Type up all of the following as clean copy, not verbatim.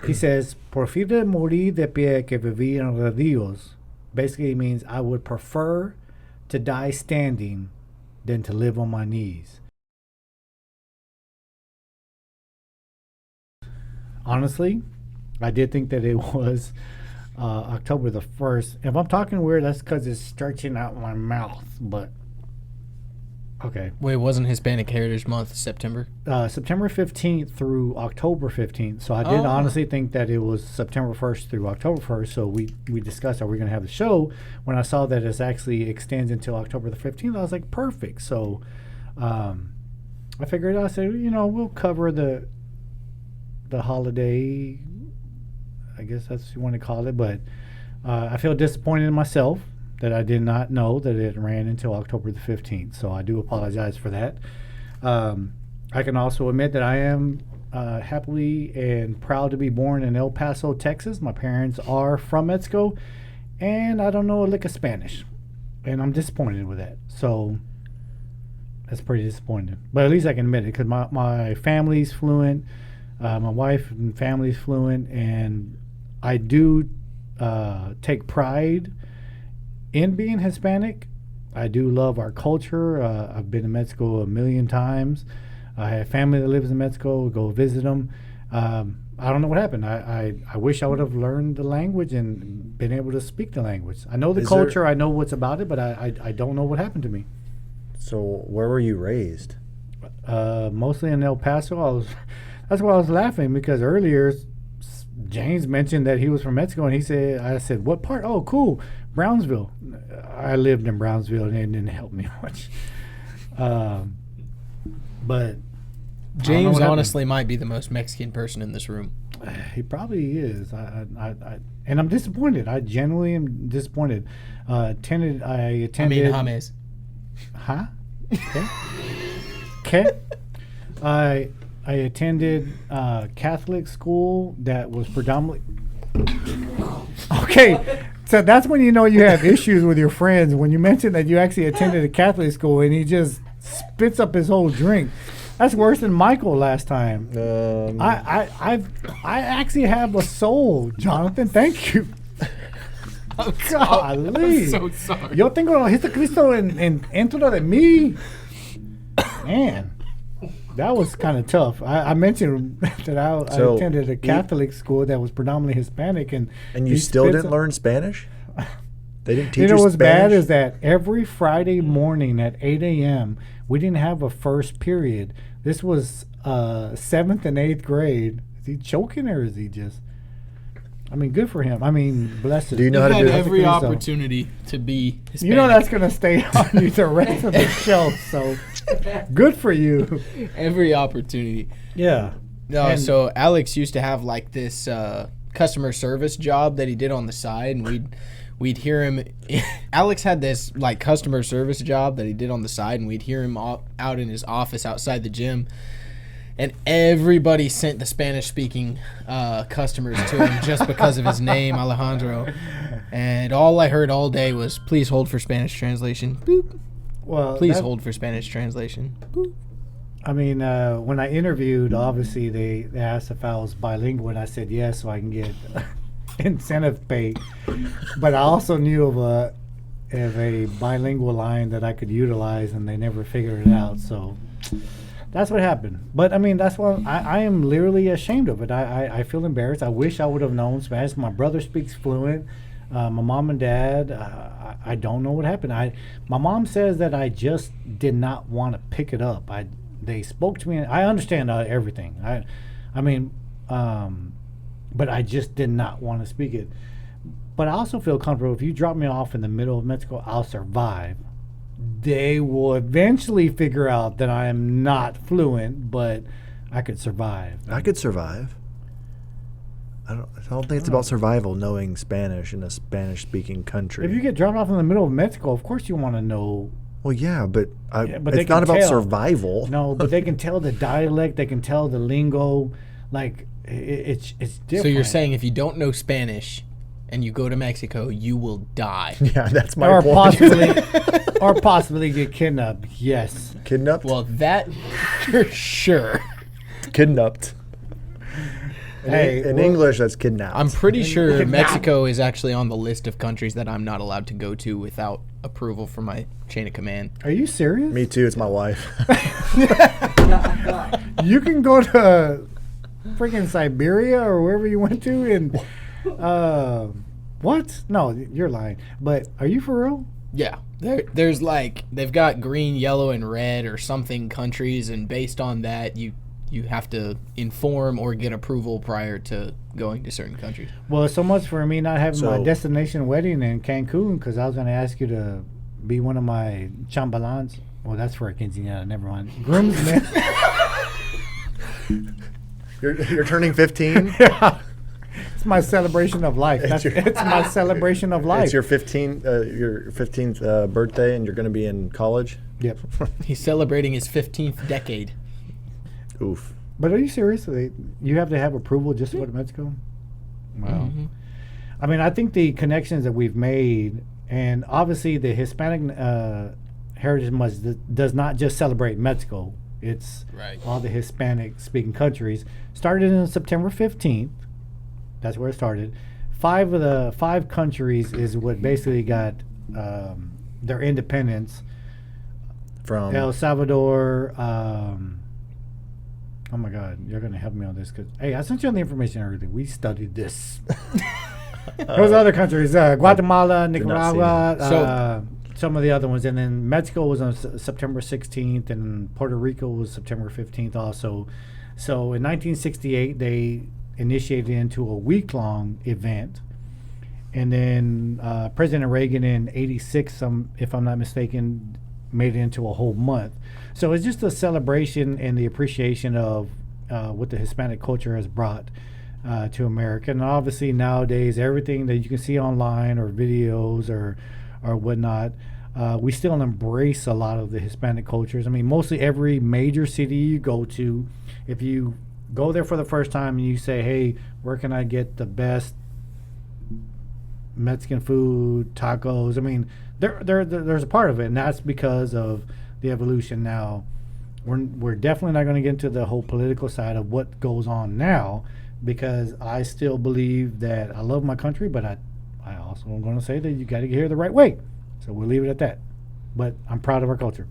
He says, "Prefiero morir de pie que vivir en rodillas." Basically, it means I would prefer to die standing than to live on my knees. Honestly, I did think that it was October the 1st. If I'm talking weird, that's because it's stretching out my mouth. But, okay. Wait, wasn't Hispanic Heritage Month September? September 15th through October 15th. So I did honestly think that it was September 1st through October 1st. So we discussed, are we going to have the show? When I saw that it actually extends until October the 15th, I was like, perfect. So I figured, I said, we'll cover the holiday, I guess that's what you want to call it. But I feel disappointed in myself that I did not know that it ran until October the 15th. So I do apologize for that. I can also admit that I am happily and proud to be born in El Paso, Texas. My parents are from Mexico, and I don't know a lick of Spanish. And I'm disappointed with that. So that's pretty disappointing. But at least I can admit it because my family's fluent. My wife and family's fluent, and I do take pride in being Hispanic. I do love our culture. I've been to Mexico a million times. I have family that lives in Mexico. Go visit them. I don't know what happened. I wish I would have learned the language and been able to speak the language. I know the culture. I know what's about it, but I don't know what happened to me. So where were you raised? Mostly in El Paso. That's why I was laughing, because earlier James mentioned that he was from Mexico, and I said, what part? Oh, cool, Brownsville. I lived in Brownsville, and it didn't help me much. But James honestly might be the most Mexican person in this room. He probably is. And I'm disappointed. I genuinely am disappointed. I attended. James. Huh? Okay. I attended Catholic school that was predominantly... Okay, so that's when you know you have issues with your friends, when you mention that you actually attended a Catholic school and he just spits up his whole drink. That's worse than Michael last time. I actually have a soul, Jonathan. Thank you. Golly. I'm so sorry. Yo tengo Jesucristo dentro de mí. Man. That was kind of tough. I mentioned that I attended a Catholic school that was predominantly Hispanic, and you still didn't learn Spanish? They didn't teach you Spanish? What's bad is that every Friday morning at 8 a.m. we didn't have a first period. This was 7th and 8th grade. Is he choking, or is he just... I mean, good for him. I mean, bless him. Do you know how to do every opportunity to be Hispanic. You know that's going to stay on you the rest of the show, so good for you. Every opportunity. Yeah. No, so Alex used to have like this customer service job that he did on the side, and we'd hear him. Alex had this like customer service job that he did on the side, and we'd hear him out in his office outside the gym. And everybody sent the Spanish-speaking customers to him just because of his name, Alejandro. And all I heard all day was, please hold for Spanish translation. Boop. Well, please hold for Spanish translation. Boop. I mean, when I interviewed, obviously they asked if I was bilingual, and I said yes, so I can get incentive pay. But I also knew of a bilingual line that I could utilize, and they never figured it out. So... that's what happened. But, I mean, that's why I am literally ashamed of it. I feel embarrassed. I wish I would have known Spanish. My brother speaks fluent. My mom and dad, I don't know what happened. My mom says that I just did not want to pick it up. They spoke to me. And I understand everything. But I just did not want to speak it. But I also feel comfortable. If you drop me off in the middle of Mexico, I'll survive. They will eventually figure out that I am not fluent, but I could survive. I could survive. I don't think it's about survival, knowing Spanish in a Spanish-speaking country. If you get dropped off in the middle of Mexico, of course you want to know. Well, yeah, but it's not about survival. No, but they can tell the dialect. They can tell the lingo. Like, it's different. So you're saying if you don't know Spanish and you go to Mexico, you will die. Yeah, that's my point. Or possibly get kidnapped. Yes. Kidnapped? Well, that for sure. Kidnapped. In English, that's kidnapped. I'm pretty sure Kidnapped. Mexico is actually on the list of countries that I'm not allowed to go to without approval from my chain of command. Are you serious? Me too. It's my wife. You can go to freaking Siberia or wherever you went to and what? No, you're lying. But are you for real? Yeah, there's like they've got green, yellow, and red or something countries, and based on that, you have to inform or get approval prior to going to certain countries. Well, so much for me not having my So- destination wedding in Cancun because I was going to ask you to be one of my chambalans. Well, that's for a quinceañera. Never mind. Groomsmen. You're turning 15. Yeah. It's my celebration of life. It's It's my celebration of life. It's your 15th birthday, and you're going to be in college. Yep. He's celebrating his 15th decade. Oof. But are you serious? You have to have approval just to go to Mexico? Wow. Mhm. I mean, I think the connections that we've made, and obviously the Hispanic Heritage Month does not just celebrate Mexico. It's Right. all the Hispanic-speaking countries. Started on September 15th. That's where it started. 5 of the 5 countries is what basically got their independence. From El Salvador. Oh my God, you're gonna help me on this because hey, I sent you on the information earlier. We studied this. Those other countries: Guatemala, Nicaragua, So- some of the other ones, and then Mexico was on September 16th, and Puerto Rico was September 15th also. So in 1968, they initiated into a week-long event, and then President Reagan in '86, if I'm not mistaken, made it into a whole month. So it's just a celebration and the appreciation of what the Hispanic culture has brought to America. And obviously nowadays, everything that you can see online or videos or whatnot, we still embrace a lot of the Hispanic cultures. I mean, mostly every major city you go to, if you go there for the first time and you say, hey, where can I get the best Mexican food, tacos? I mean, there's a part of it, and that's because of the evolution. Now, we're definitely not going to get into the whole political side of what goes on now, because I still believe that I love my country, but I also am going to say that you got to get here the right way. So we'll leave it at that. But I'm proud of our culture.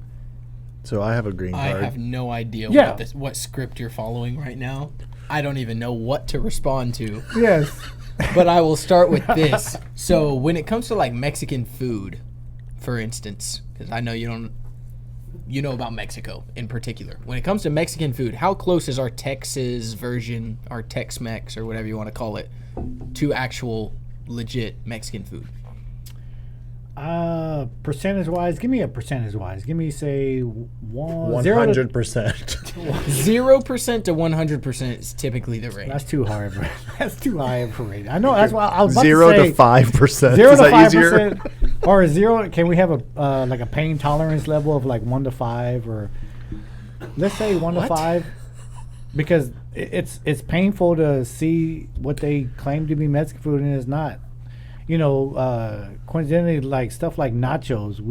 So I have a green I card. have no idea Yeah. what script you're following right now. I don't even know what to respond to. Yes. But I will start with this. So when it comes to like Mexican food, for instance, because I know you know about Mexico in particular. When it comes to Mexican food, how close is our Texas version, our Tex-Mex or whatever you want to call it, to actual legit Mexican food? Percentage-wise, give me a percentage-wise. Give me, say, 0 to 100%. 0% to 100% is typically the range. That's too high of a that's too high of a rating. I know that's why I was about 0 to say to 5%. 0 Is to that 5%, easier? or 0. Can we have a like a pain tolerance level of like 1 to 5, or let's say 1 to What? 5, because it's painful to see what they claim to be Mexican food and it's not. You know, coincidentally, like stuff like nachos,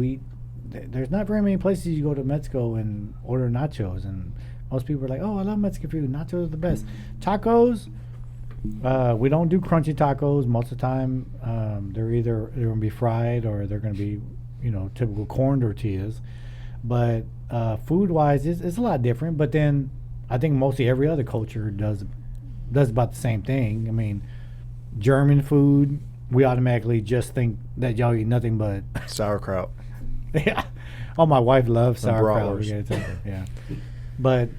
there's not very many places you go to Mexico and order nachos, and most people are like, "Oh, I love Mexican food. Nachos are the best." Tacos, we don't do crunchy tacos. Most of the time, they're going to be fried or they're going to be, typical corn tortillas. But food-wise, it's a lot different. But then I think mostly every other culture does about the same thing. I mean, German food, we automatically just think that y'all eat nothing but Sauerkraut. yeah. Oh, my wife loves And sauerkraut. bratwurst. We gotta take her, yeah. But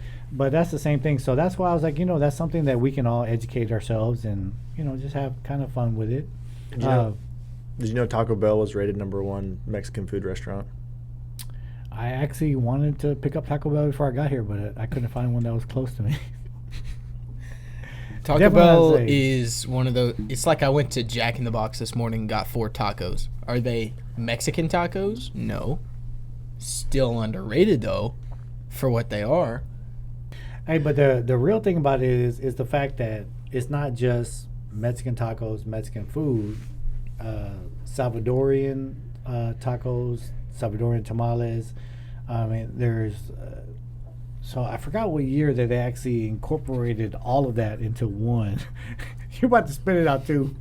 that's the same thing. So that's why I was like, that's something that we can all educate ourselves and just have kind of fun with it. Did you know Taco Bell was rated #1 Mexican food restaurant? I actually wanted to pick up Taco Bell before I got here, but I couldn't find one that was close to me. Taco Definitely Bell I'd say. is one of those. It's like I went to Jack in the Box this morning and got 4 tacos. Are they Mexican tacos? No. Still underrated though, for what they are. Hey, but the real thing about it is the fact that it's not just Mexican tacos, Mexican food, Salvadorian tacos, Salvadorian tamales. I mean, there's So I forgot what year that they actually incorporated all of that into one. You're about to spit it out too.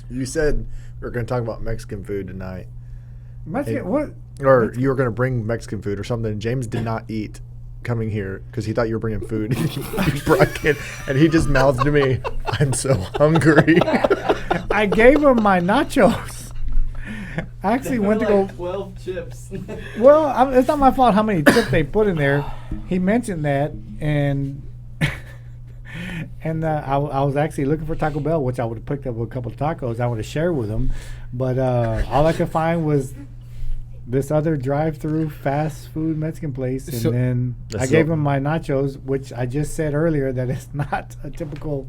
You said we were going to talk about Mexican food tonight. Mexican, what? Or you were going to bring Mexican food or something. James did not eat coming here because he thought you were bringing food. He brought it, and he just mouthed to me, "I'm so hungry." I gave him my nachos. I actually went to go. 12 chips. Well, it's not my fault how many chips they put in there. He mentioned that, and I was actually looking for Taco Bell, which I would have picked up a couple of tacos. I would have shared with him, but all I could find was this other drive-through fast food Mexican place, and then I gave him my nachos, which I just said earlier that it's not a typical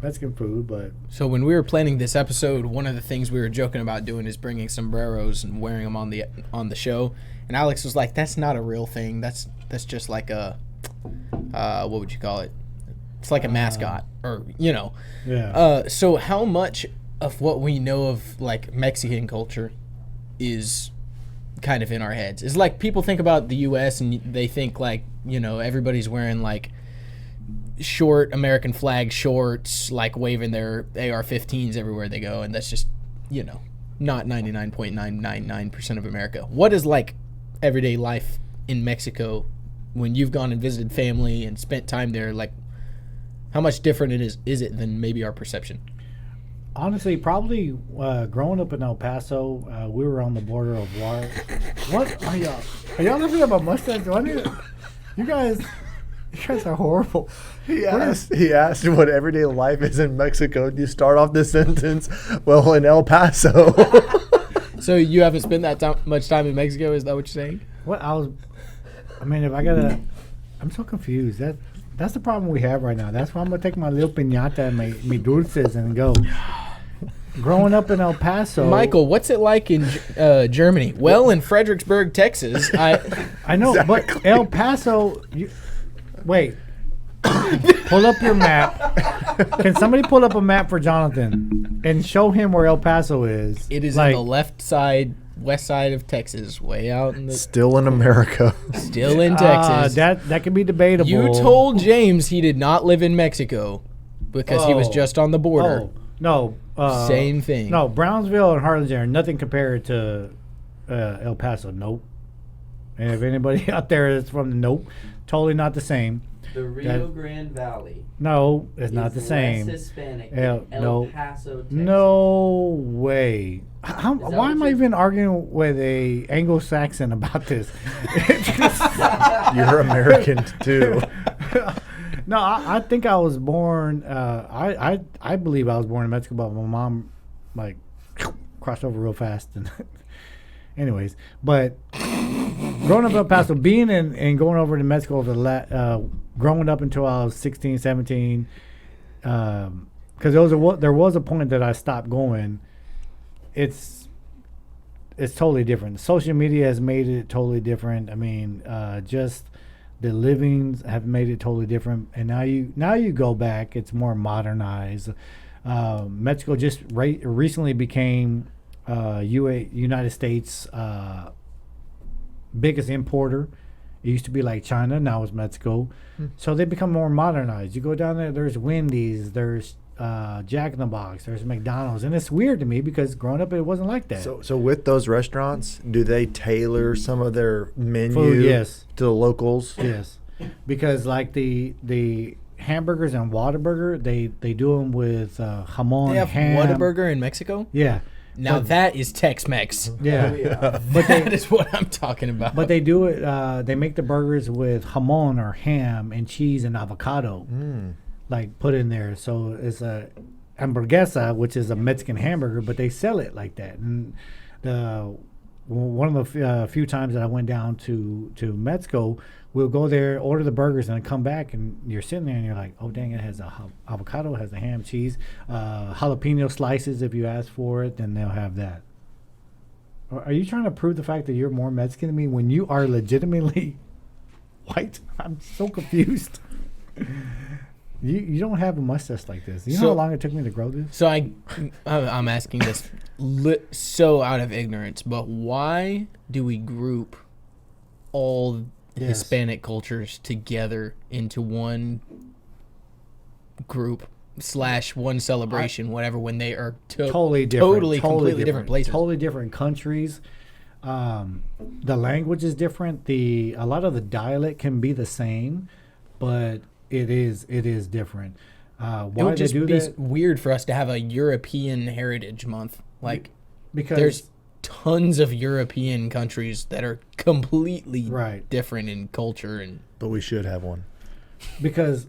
Mexican food. But So when we were planning this episode, one of the things we were joking about doing is bringing sombreros and wearing them on the show. And Alex was like, "That's not a real thing. That's just like a what would you call it? It's like a mascot, or yeah. So how much of what we know of like Mexican culture is kind of in our heads? It's like people think about the U.S. and they think like everybody's wearing like short American flag shorts, like waving their AR-15s everywhere they go, and that's just not 99.999% of America. What is like everyday life in Mexico when you've gone and visited family and spent time there? Like, how much different is it than maybe our perception? Honestly, probably growing up in El Paso, we were on the border of war. What are y'all? Are y'all looking at my mustache? You guys are horrible. He asked what everyday life is in Mexico. You start off this sentence, well, in El Paso. So you haven't spent that much time in Mexico? Is that what you're saying? What I'm so confused. That's the problem we have right now. That's why I'm gonna take my little piñata and my dulces and go. Growing up in El Paso, Michael, what's it like in Germany? Well, in Fredericksburg, Texas, I know, but El Paso. Wait, pull up your map. Can somebody pull up a map for Jonathan and show him where El Paso is? It is on the west side of Texas, way out in the. Still in America. Still in Texas. That can be debatable. You told James he did not live in Mexico because he was just on the border. Oh, no. Same thing. No, Brownsville and Harlingen are nothing compared to El Paso. Nope. And if anybody out there is from the totally not the same. The Rio Grande Valley. No, it's not the same. Less Hispanic than El Paso, Texas. No way. Why am I even arguing with a Anglo-Saxon about this? You're American too. No, I think I was born. I believe I was born in Mexico, but my mom like crossed over real fast. And anyways, but growing up in El Paso, being and going over to Mexico over growing up until I was 16, 17, because there was a point that I stopped going. It's totally different. Social media has made it totally different. I mean, just the livings have made it totally different. And now you go back, it's more modernized. Mexico just recently became United States biggest importer. It used to be like China, now it's Mexico. So they become more modernized. You go down there, there's Wendy's, there's Jack in the Box, there's McDonald's, and it's weird to me because growing up it wasn't like that. So with those restaurants, do they tailor some of their menu Food, yes, to the locals? Yes, because like the hamburgers and Whataburger, they do them with jamon. They have ham. Whataburger in Mexico? Yeah. Now that is Tex-Mex. Yeah. Oh, yeah. But That is what I'm talking about. But they do it. They make the burgers with jamon or ham and cheese and avocado, like put in there. So it's a hamburguesa, which is a Mexican hamburger, but they sell it like that. And one of the few times that I went down to Mexico, we'll go there, order the burgers, and come back, and you're sitting there, and you're like, oh, dang, it has avocado, it has the ham, cheese, jalapeno slices if you ask for it, then they'll have that. Are you trying to prove the fact that you're more Mexican than me when you are legitimately white? I'm so confused. You don't have a mustache like this. You know how long it took me to grow this? So I'm asking this so out of ignorance, but why do we group all Yes. Hispanic cultures together into one group / one celebration, whatever, when they are Totally different. completely different places. Totally different countries. The language is different. A lot of the dialect can be the same, but it is different. It Why would they just do be that? weird for us to have a European Heritage Month. Like, Because there's tons of European countries that are completely Right. different in culture and But we should have one. because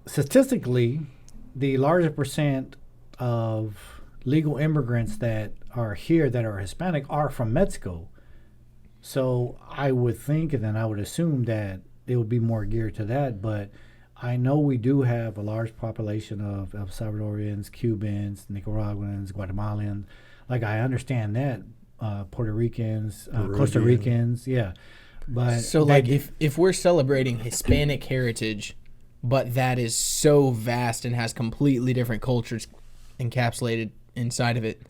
statistically, the larger percent of legal immigrants that are here that are Hispanic are from Mexico. So I would think, and then I would assume that it would be more geared to that. But I know we do have a large population of El Salvadorians, Cubans, Nicaraguans, Guatemalans. Like, I understand that. Puerto Ricans, Costa Peruvian. Ricans, yeah. But so that like if we're celebrating Hispanic heritage, but that is so vast and has completely different cultures encapsulated inside of it,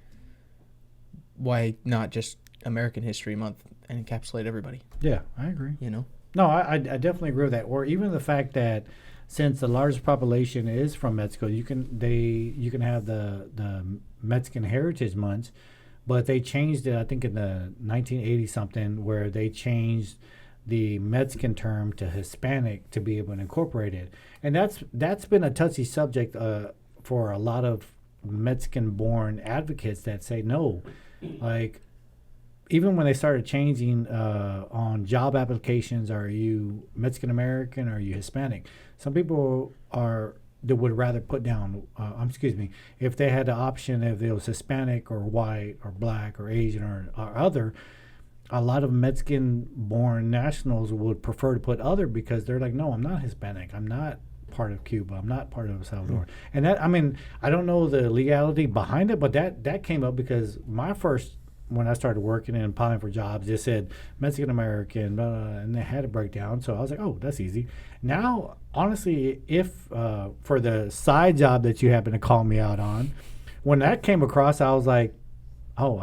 why not just American History Month and encapsulate everybody? yeah, I agree. You know, No, I definitely agree with that. Or even the fact that since the largest population is from Mexico, you can have the Mexican Heritage Month, but they changed it. I think in the 1980 something, where they changed the Mexican term to Hispanic to be able to incorporate it, and that's been a touchy subject for a lot of Mexican-born advocates that say no, like. Even when they started changing on job applications, are you Mexican American or are you Hispanic? Some people that would rather put down, if they had the option, if it was Hispanic or white or black or Asian or other, a lot of Mexican-born nationals would prefer to put other because they're like, no, I'm not Hispanic. I'm not part of Cuba. I'm not part of El Salvador. And that, I mean, I don't know the legality behind it, but that came up because when I started working and applying for jobs, it said Mexican American, and they had a breakdown. So I was like, oh, that's easy. Now, honestly, if for the side job that you happen to call me out on, when that came across, I was like, oh,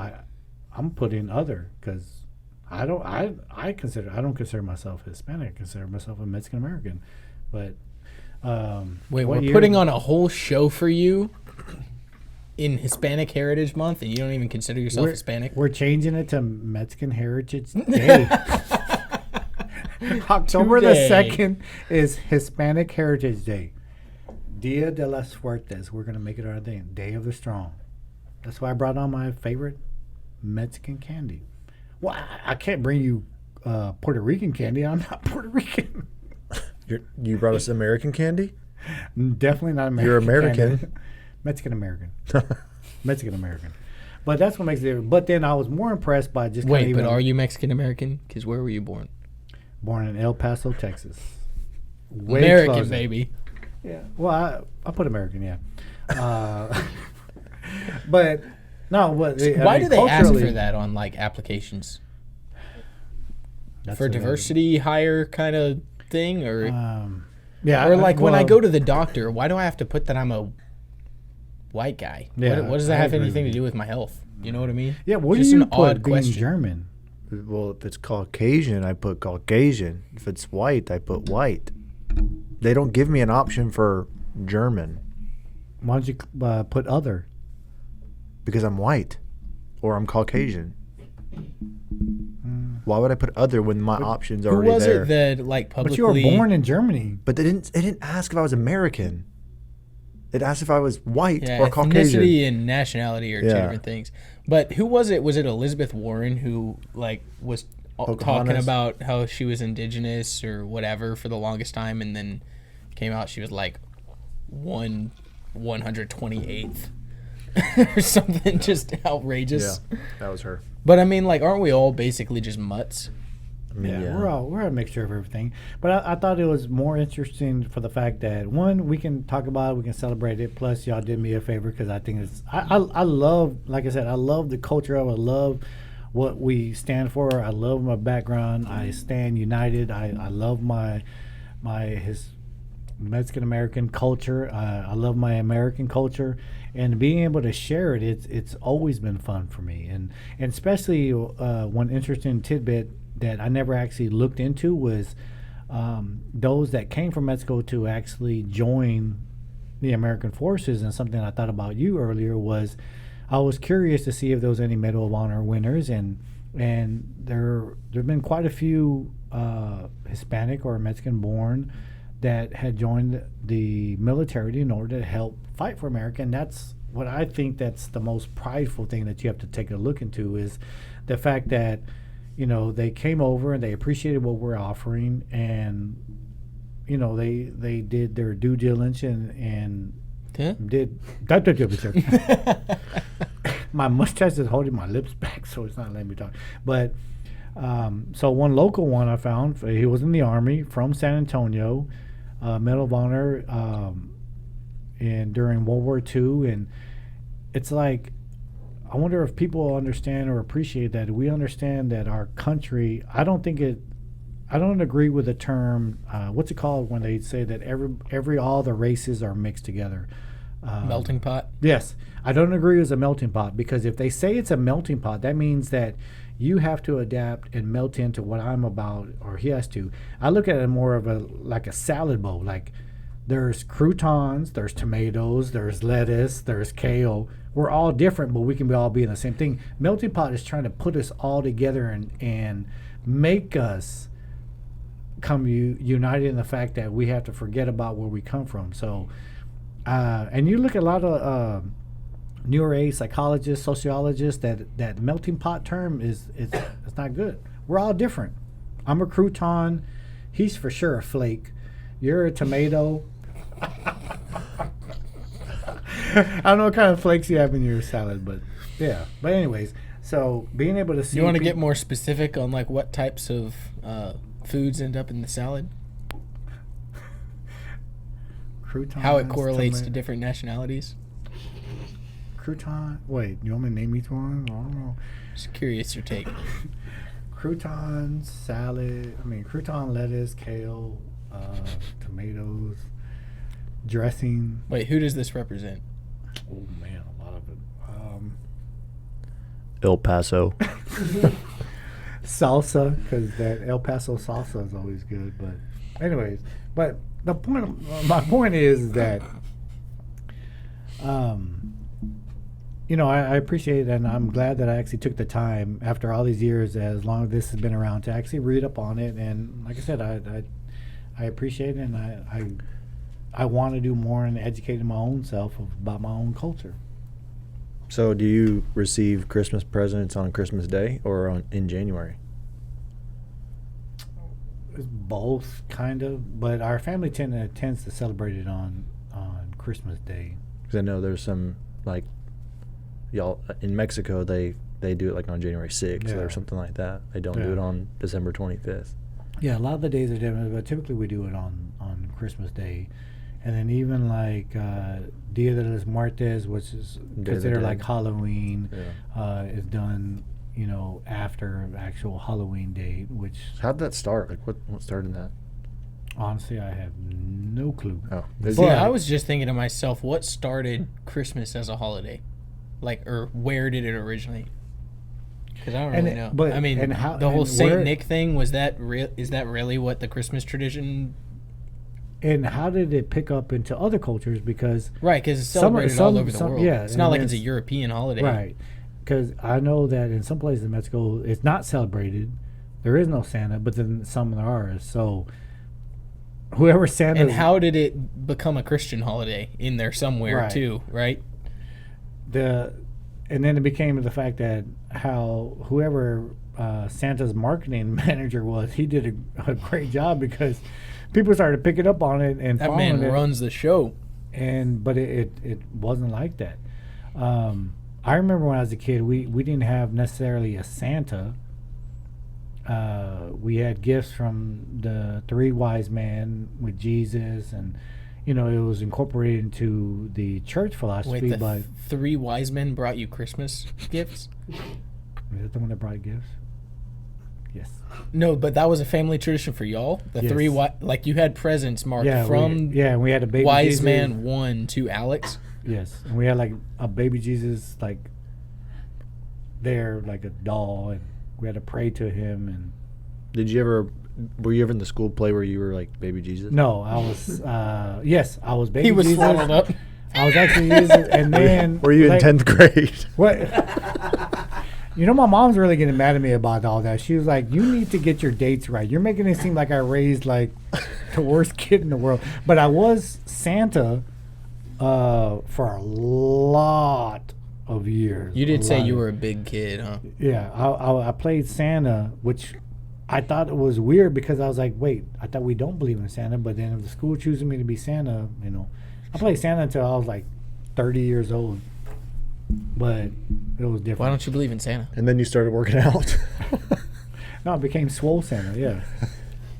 I'm putting other because I don't consider myself Hispanic. I consider myself a Mexican American. But wait, what we're year- putting on a whole show for you in Hispanic Heritage Month, and you don't even consider yourself Hispanic? We're changing it to Mexican Heritage Day. October the Today. 2nd is Hispanic Heritage Day. Dia de las Fuertes. We're going to make it our thing. Day of the Strong. That's why I brought on my favorite Mexican candy. Well, I can't bring you Puerto Rican candy. I'm not Puerto Rican. You brought us American candy? Definitely not American. You're American. candy. Mexican American. Mexican American. But that's what makes it. But then I was more impressed by just Wait, but are you Mexican American? Because where were you born? born in El Paso, Texas. Way American, closer. baby. Yeah. Well, I put American, yeah. But no, what? Why do they ask for that on like applications? For diversity hire kind of thing, or yeah, or like when I go to the doctor, why do I have to put that I'm a white guy? Yeah, what does that I have agree anything with to do with my health? You know what I mean? Yeah, what Just do you an put odd being question. German? Well, if it's Caucasian, I put Caucasian. If it's white, I put white. They don't give me an option for German Why don't you put other? because I'm white or I'm Caucasian. Why would I put other when my options are Who already was there? it that like But publicly? you were born in Germany. But it didn't ask if I was American. It asked if I was white Yeah, or Caucasian. ethnicity and nationality are two Yeah. different things. But who was it? Was it Elizabeth Warren who like was talking Pocahontas? about how she was indigenous or whatever for the longest time, and then came out she was like 128th or something just outrageous. Yeah, that was her. But I mean, like, aren't we all basically just mutts? I mean, Yeah, we're a mixture of everything. But I thought it was more interesting for the fact that one, we can talk about it, we can celebrate it. Plus, y'all did me a favor because I think it's I love, like I said, I love the culture of it. I love what we stand for. I love my background. I stand united. I love his Mexican American culture. I love my American culture, and being able to share it, it's always been fun for me. And especially one interesting tidbit. that I never actually looked into was those that came from Mexico to actually join the American forces. And something I thought about you earlier was I was curious to see if there was any Medal of Honor winners, and there've been quite a few Hispanic or Mexican born that had joined the military in order to help fight for America. And that's what I think that's the most prideful thing that you have to take a look into, is the fact that, you know, they came over and they appreciated what we're offering, and, you know, they did their due diligence and did my mustache is holding my lips back, so it's not letting me talk. But so one local one I found, he was in the Army from San Antonio, Medal of Honor, and during World War II. And it's like, I wonder if people understand or appreciate that. We understand that our country, I don't agree with the term, what's it called when they say that all the races are mixed together? Melting pot? Yes. I don't agree with a melting pot, because if they say it's a melting pot, that means that you have to adapt and melt into what I'm about, or he has to. I look at it more of like a salad bowl. Like, there's croutons, there's tomatoes, there's lettuce, there's kale. We're all different, but we can all be in the same thing. Melting pot is trying to put us all together and make us come united in the fact that we have to forget about where we come from. So, and you look at a lot of newer age psychologists, sociologists, that melting pot term is it's not good. We're all different. I'm a crouton. He's for sure a flake. You're a tomato. I don't know what kind of flakes you have in your salad, but yeah. But anyways, so being able to see. You want to get more specific on like what types of foods end up in the salad? Croutons, how it correlates to different nationalities? Crouton. Wait, you want me to name each one? I don't know. Just curious your take. Crouton salad. I mean, crouton, lettuce, kale, tomatoes, dressing. Wait, who does this represent? Oh man, a lot of it. El Paso. Salsa, because that El Paso salsa is always good. But anyways, but my point is that you know, I appreciate it, and I'm glad that I actually took the time after all these years, as long as this has been around, to actually read up on it. And like I said, I appreciate it, and I want to do more in educating my own self about my own culture. So do you receive Christmas presents on Christmas Day or in January? It's both, kind of, but our family tends to celebrate it on Christmas Day. Because I know there's some, like, y'all in Mexico, they do it like on January 6th or something like that. They don't do it on December 25th. Yeah, a lot of the days are different, but typically we do it on Christmas Day. And then even like Dia de los Muertos, which is considered like Halloween, is done, you know, after actual Halloween day. Which, how'd that start? Like, what started that? Honestly, I have no clue. Oh, yeah, I was just thinking to myself, what started Christmas as a holiday? Like, or where did it originate? Because I don't really know. But I mean, the whole Saint Nick thing, is that really what the Christmas tradition? And how did it pick up into other cultures? Because because it's celebrated all over the world. Yeah, it's not like it's a European holiday. Right. Because I know that in some places in Mexico, it's not celebrated. There is no Santa, but then some there are. So whoever Santa. And how did it become a Christian holiday in there somewhere too? Right. And then it became the fact that how whoever Santa's marketing manager was, he did a great job, because people started picking up on it and that man runs the show. But it wasn't like that. I remember when I was a kid, we didn't have necessarily a Santa. We had gifts from the three wise men with Jesus, and you know, it was incorporated into the church philosophy. Wait, the three wise men brought you Christmas gifts? Is that the one that brought gifts? Yes. No, but that was a family tradition for y'all. The three like you had presents marked from we had a baby wise Jesus. man 1 to Alex. Yes, and we had like a baby Jesus, like there, like a doll, and we had to pray to him. And Were you ever in the school play where you were like baby Jesus? No, I was. Yes, I was baby. He was Jesus. swallowed up. I was actually Jesus, and then Were you in 10th grade? What? You know, my mom's really getting mad at me about all that. She was like, "You need to get your dates right. You're making it seem like I raised like the worst kid in the world." But I was Santa for a lot of years. You did say you were a big kid, huh? Yeah, I played Santa, which I thought it was weird because I was like, wait, I thought we don't believe in Santa, but then if the school chooses me to be Santa, you know, I played Santa until I was like 30 years old, but it was different. Why don't you believe in Santa? And then you started working out. No, it became Swole Santa, yeah.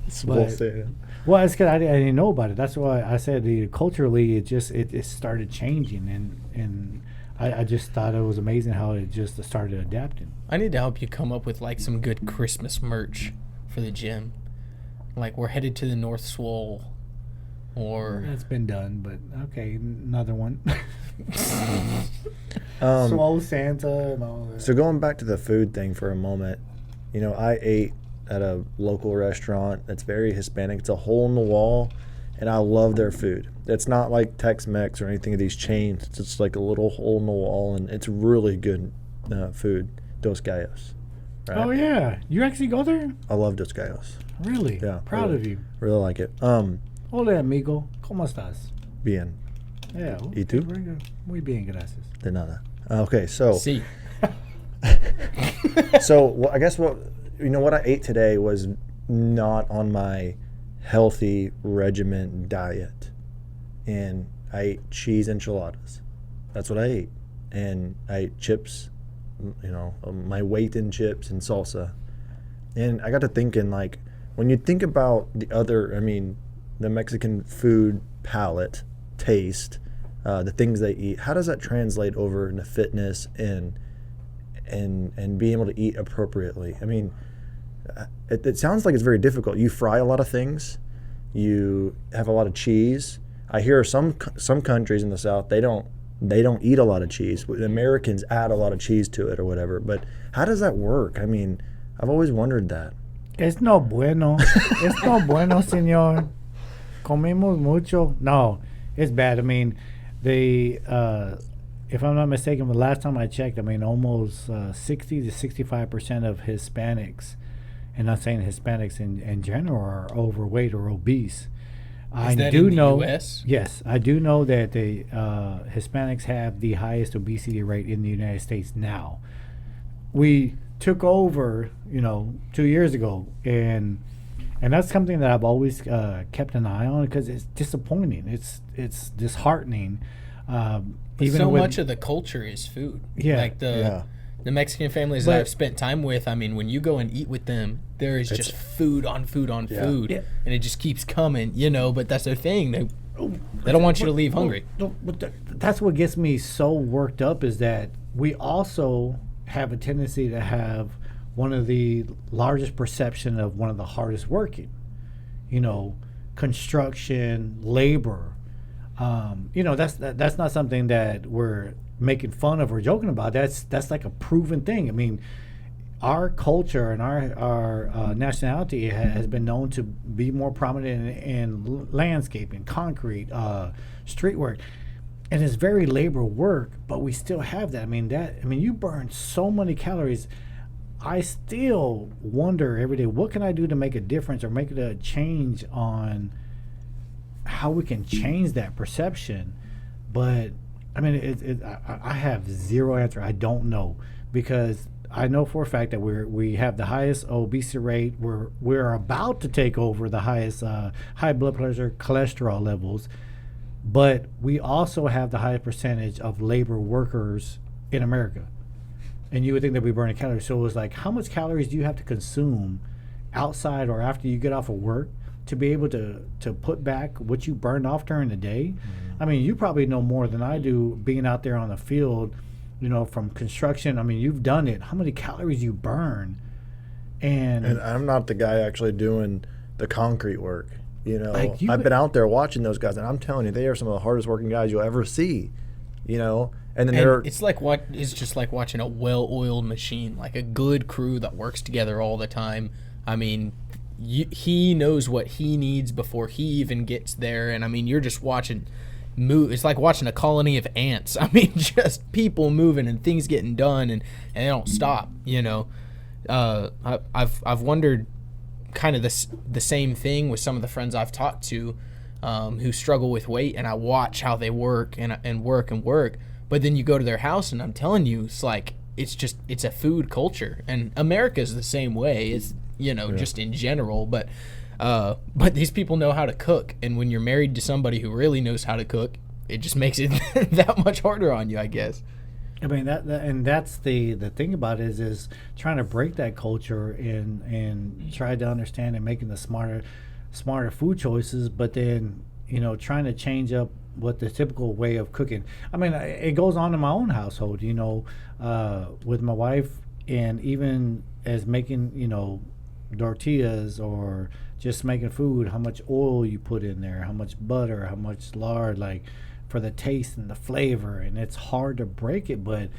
Swole But- Santa. Well, it's because I didn't know about it. That's why I said culturally it started changing, and I just thought it was amazing how it just started adapting. I need to help you come up with like some good Christmas merch for the gym. Like we're headed to the North Swole, or That's been done, but okay, another one. Um, Swole Santa and all that. So going back to the food thing for a moment, you know, I ate at a local restaurant that's very Hispanic. It's a hole in the wall, and I love their food. It's not like Tex-Mex or anything of these chains. It's just like a little hole in the wall, and it's really good food. Dos Gallos. Right? Oh yeah, you actually go there? I love Dos Gallos. Really? Yeah, Proud really. of you. Really like it. Hola amigo, ¿cómo estás? Bien. Yeah. ¿Y tú? Very good. Muy bien, gracias. De nada. Okay, so see. I guess what I ate today was not on my healthy regiment diet, and I ate cheese enchiladas. That's what I ate, and I ate chips. You know, my weight in chips and salsa, and I got to thinking, like, when you think about the Mexican food palate, taste, the things they eat, how does that translate over into fitness and being able to eat appropriately? I mean, it sounds like it's very difficult. You fry a lot of things. You have a lot of cheese. I hear some countries in the South, they don't eat a lot of cheese. The Americans add a lot of cheese to it or whatever. But how does that work? I mean, I've always wondered that. Es no bueno. Es no bueno, señor. Comemos mucho. No, it's bad. I mean, if I'm not mistaken, the last time I checked, I mean, almost 60 to 65% of Hispanics, and not saying Hispanics in general, are overweight or obese. Is that in the US? Yes, I do know that the Hispanics have the highest obesity rate in the United States now. We took over, 2 years ago, and that's something that I've always kept an eye on because it's disappointing. It's disheartening. But so much of the culture is food. Yeah. Like the Mexican families that I've spent time with, I mean, when you go and eat with them, there is just food on food on food. Yeah. And it just keeps coming, but that's their thing. They don't want you to leave hungry. But that's what gets me so worked up is that we also have a tendency to have one of the largest perception of one of the hardest working, construction, labor. That's not something that we're making fun of or joking about. That's like a proven thing. I mean, our culture and our nationality has been known to be more prominent in landscaping, concrete, street work, and it's very labor work. But we still have that. I mean, you burn so many calories. I still wonder every day, what can I do to make a difference or make it a change on how we can change that perception? But I mean, I have zero answer. I don't know, because I know for a fact that we have the highest obesity rate. We're about to take over the highest high blood pressure, cholesterol levels, but we also have the highest percentage of labor workers in America. And you would think that we burn calories. So it was like, how much calories do you have to consume outside or after you get off of work to be able to put back what you burned off during the day? Mm-hmm. I mean, you probably know more than I do being out there on the field, from construction. I mean, you've done it. How many calories you burn? And I'm not the guy actually doing the concrete work. Like I've been out there watching those guys, and I'm telling you, they are some of the hardest working guys you'll ever see. And then it's just like watching a well-oiled machine, like a good crew that works together all the time. I mean, he knows what he needs before he even gets there. And I mean, you're just watching move. It's like watching a colony of ants. I mean, just people moving and things getting done, and they don't stop. You know, I've wondered kind of the same thing with some of the friends I've talked to who struggle with weight, and I watch how they work and work. But then you go to their house, and I'm telling you, it's like it's a food culture, and America's the same way. It's just in general, but these people know how to cook, and when you're married to somebody who really knows how to cook, it just makes it that much harder on you, I guess. I mean that's the thing about it is trying to break that culture and try to understand and making the smarter food choices, but then trying to change up what the typical way of cooking. I mean, it goes on in my own household, with my wife, and even as making tortillas or just making food, how much oil you put in there, how much butter, how much lard, like for the taste and the flavor. And it's hard to break it, but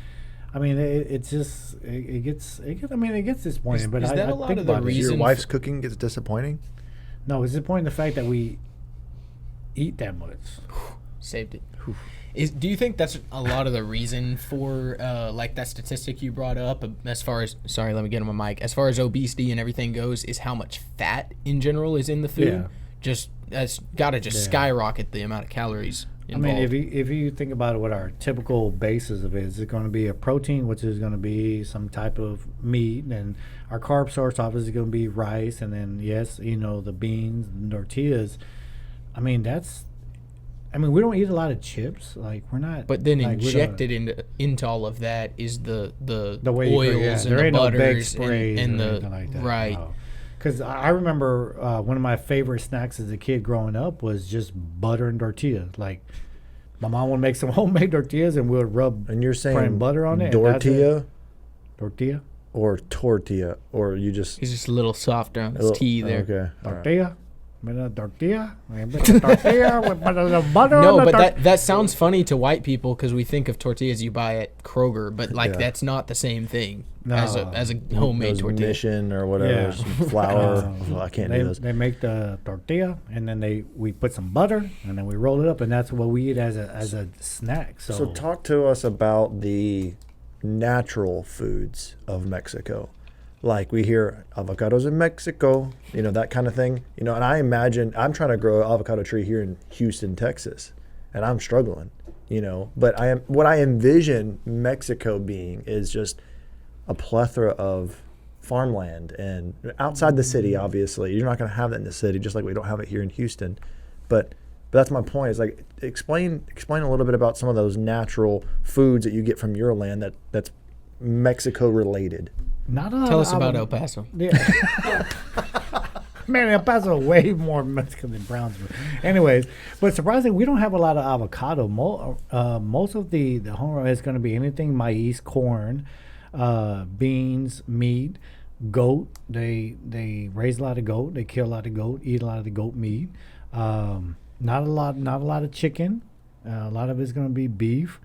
I mean, it gets disappointing. But is that a lot of the reason your wife's cooking gets disappointing? No, it's disappointing the fact that we eat that much. Saved it. Do you think that's a lot of the reason for like that statistic you brought up as far as, sorry, let me get on my mic, as far as obesity and everything goes, is how much fat in general is in the food? Yeah. Just that's got to skyrocket the amount of calories involved. I mean, if you think about it, what our typical basis of it is going to be a protein, which is going to be some type of meat, and our carb source obviously going to be rice, and then the beans and tortillas. I mean, we don't eat a lot of chips. Like, we're not. But then injected into all of that is the way oils and the butters and the like that. Right. Because I remember one of my favorite snacks as a kid growing up was just butter and tortillas. Like, my mom would make some homemade tortillas, and we would rub and you're saying butter on it. Tortilla or tortilla, or you just he's just a little softer on his T there. Okay. Tortilla. Tortilla with butter. No, but that sounds funny to white people because we think of tortillas you buy at Kroger, but that's not the same thing as a homemade tortilla. Mission or whatever, flour. I can't do those. They make the tortilla, and then we put some butter, and then we roll it up, and that's what we eat as a snack. So talk to us about the natural foods of Mexico. Like, we hear avocados in Mexico, that kind of thing. And I imagine I'm trying to grow an avocado tree here in Houston, Texas, and I'm struggling, But what I envision Mexico being is just a plethora of farmland, and outside the city, obviously. You're not going to have that in the city, just like we don't have it here in Houston. But that's my point. Is like, explain a little bit about some of those natural foods that you get from your land that's Mexico related. Not a lot. Tell us about El Paso. Yeah. Man, El Paso is way more Mexican than Brownsville. Anyways, but surprisingly, we don't have a lot of avocado. Most of the home is going to be anything maize, corn, beans, meat, goat. They raise a lot of goat. They kill a lot of goat. Eat a lot of the goat meat. Not a lot of chicken. A lot of it's going to be beef.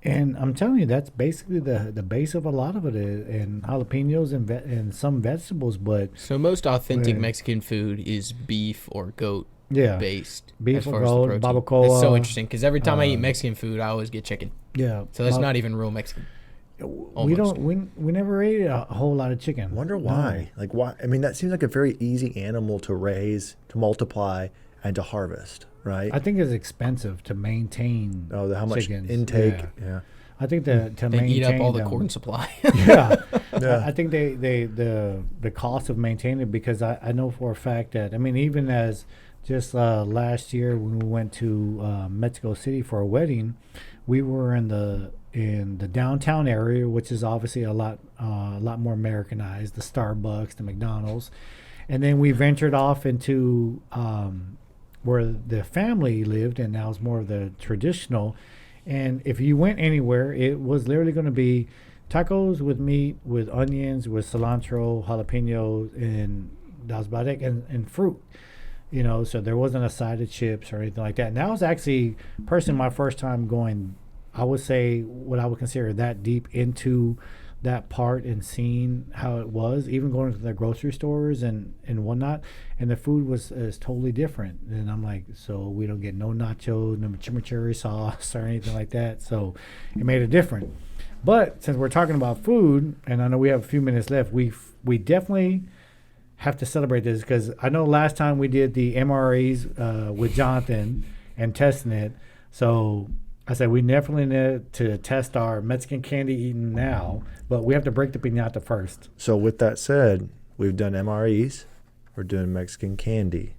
And I'm telling you, that's basically the base of a lot of it, and jalapenos and some vegetables. But so most authentic Mexican food is beef or goat based. Beef or goat, barbacoa. It's so interesting because every time I eat Mexican food, I always get chicken. Yeah. So that's not even real Mexican. We never ate a whole lot of chicken. Wonder why? No. Like, why? I mean, that seems like a very easy animal to raise, to multiply, and to harvest. Right. I think it's expensive to maintain. How much chickens. Intake? Yeah. I think to maintain. They eat up all the corn supply. Yeah. I think the cost of maintaining it, because I know for a fact that, even as just last year when we went to Mexico City for a wedding, we were in the downtown area, which is obviously a lot more Americanized, the Starbucks, the McDonald's, and then we ventured off into where the family lived, and now it's more of the traditional. And if you went anywhere, it was literally going to be tacos with meat, with onions, with cilantro, jalapenos, and that was about it, and fruit. So there wasn't a side of chips or anything like that. And that was actually, personally, my first time going, I would say, what I would consider that deep into that part and seeing how it was, even going to the grocery stores and whatnot, and the food is totally different. And I'm like, so we don't get no nachos, no chimichurri sauce or anything like that. So it made it different. But since we're talking about food, and I know we have a few minutes left, we definitely have to celebrate this, because I know last time we did the MREs with Jonathan and testing it. So I said we definitely need to test our Mexican candy eating now, but we have to break the piñata first. So with that said, we've done MREs. We're doing Mexican candy.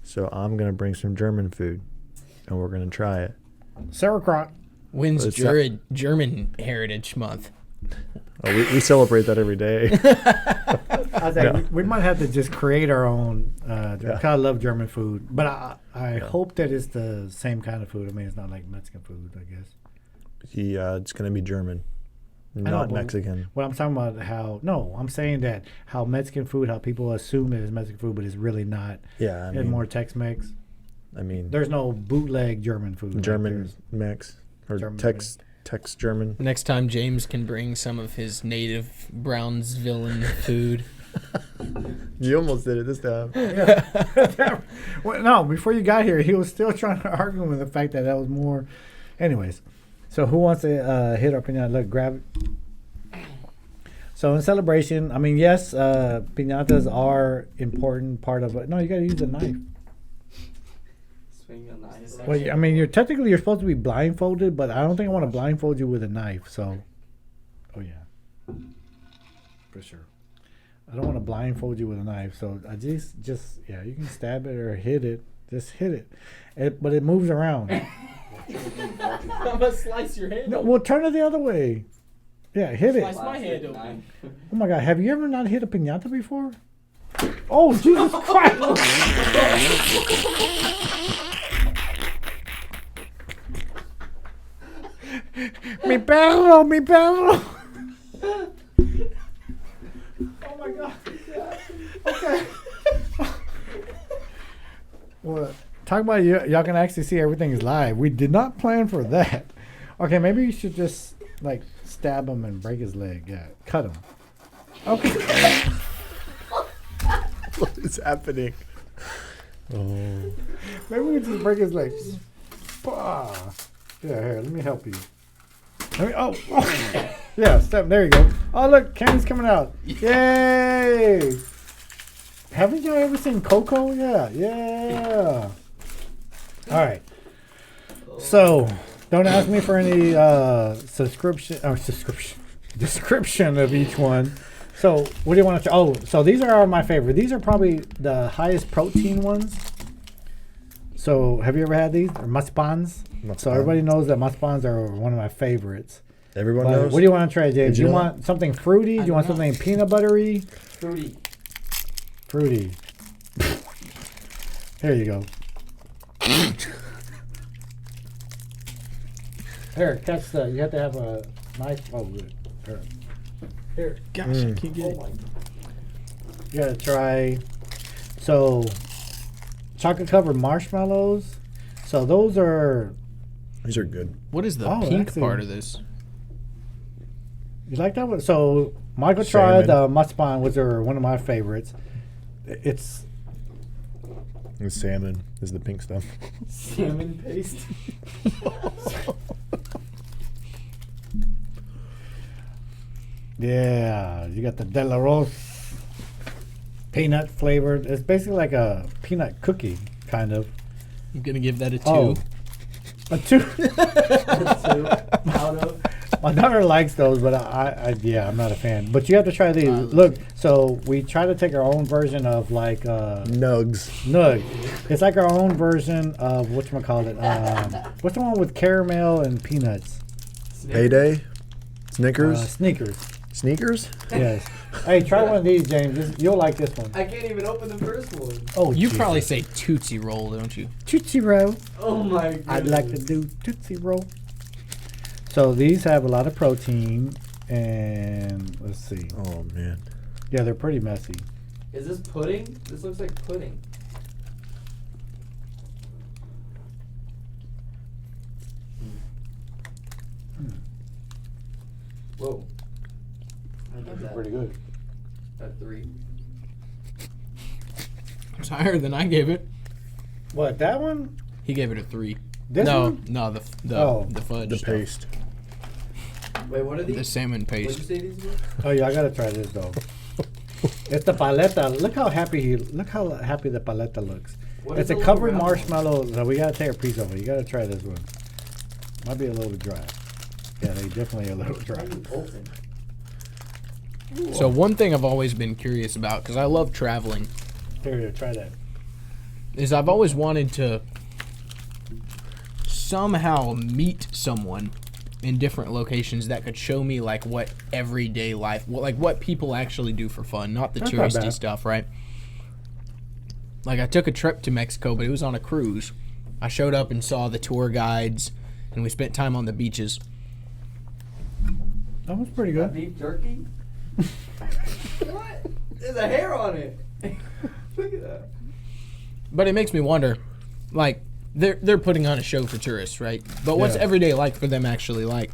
So I'm going to bring some German food, and we're going to try it. Sauerkraut. When's German Heritage Month? Oh, we celebrate that every day. I think we might have to just create our own. I love German food, but I hope that it's the same kind of food. I mean, it's not like Mexican food, I guess. It's going to be German, not Mexican. What I'm talking about, I'm saying that how Mexican food, how people assume it is Mexican food, but it's really not. Yeah, it's more Tex-Mex. I mean, there's no bootleg German food. German Mex or German Tex German. Next time James can bring some of his native Brownsville food. You almost did it this time. Yeah. Well, no, before you got here, he was still trying to argue with the fact that was more. Anyways, so who wants to hit our piñata? Look, grab it. So in celebration, I mean, yes, piñatas are important part of it. No, you got to use a knife. Swing a knife. Well, I mean, you're supposed to be blindfolded, but I don't think I want to blindfold you with a knife. So, oh yeah, for sure. I don't want to blindfold you with a knife. So I just you can stab it or hit it. Just hit it, but it moves around. I'm gonna slice your hand. No, well, turn it the other way. Yeah, hit it. Slice my hand open. Oh my God, have you ever not hit a piñata before? Oh, Jesus Christ! Mi perro, mi perro. Oh my God. Okay. Well, talk about y'all can actually see everything is live. We did not plan for that. Okay, maybe you should just like stab him and break his leg. Yeah, cut him. Okay. What is happening? Oh. Maybe we just break his leg. Bah. Yeah, here, let me help you. Oh. Yeah, step. There you go. Oh, look, Kenny's coming out. Yay! Haven't y'all ever seen Coco? Yeah. All right. So, don't ask me for any description of each one. So, what do you want to try? Oh, so these are my favorite. These are probably the highest protein ones. So, have you ever had these? Or maspans? So, everybody knows that maspans are one of my favorites. Everyone knows. What do you want to try, James? Do you want something fruity? Do you want something peanut buttery? Fruity. Here you go. Here, catch the. You have to have a knife. Oh, good. Here. Gosh, I can't get it. You gotta try. So, chocolate covered marshmallows. So those are. These are good. What is the pink part of this? You like that one? So Michael tried the maspan, which are one of my favorites. It's salmon is the pink stuff. Salmon paste. Yeah, you got the De La Rose peanut flavored. It's basically like a peanut cookie, kind of. I'm gonna give that a 2. Oh, a 2. Out of. My daughter likes those, but I'm not a fan. But you have to try these. Look, so we try to take our own version of like Nugs. Nug. It's like our own version of whatchamacallit. What's the one with caramel and peanuts? Payday. Snickers. Sneakers. Yes. Hey, try one of these, James. You'll like this one. I can't even open the first one. Oh, You Jesus. probably say Tootsie Roll, don't you? Tootsie Roll. Oh my god. I'd like to do Tootsie Roll. So these have a lot of protein, and let's see. Oh man. Yeah, they're pretty messy. Is this pudding? This looks like pudding. Whoa. that? Pretty good. At 3. It's higher than I gave it. What, that one? He gave it a 3. This no, one? no, the fudge. The stuff. paste. Wait, what are these? The salmon What did you paste. say these were? Oh yeah, I gotta try this though. It's the paleta. Look how happy the paleta looks. What It's is a the covered little round one? marshmallow. So we gotta take a piece of it. You gotta try this one. Might be a little bit dry. Yeah, they definitely a little How dry. do you open? So one thing I've always been curious about, because I love traveling, Here, try that. is I've always wanted to somehow meet someone in different locations that could show me like what everyday life, what people actually do for fun, not the That's not touristy bad. stuff, right? Like I took a trip to Mexico, but it was on a cruise. I showed up and saw the tour guides, and we spent time on the beaches. That was pretty That good. beef jerky? What? There's a hair on it. Look at that. But it makes me wonder, like they're putting on a show for tourists, right? But what's Yeah. everyday like for them actually like?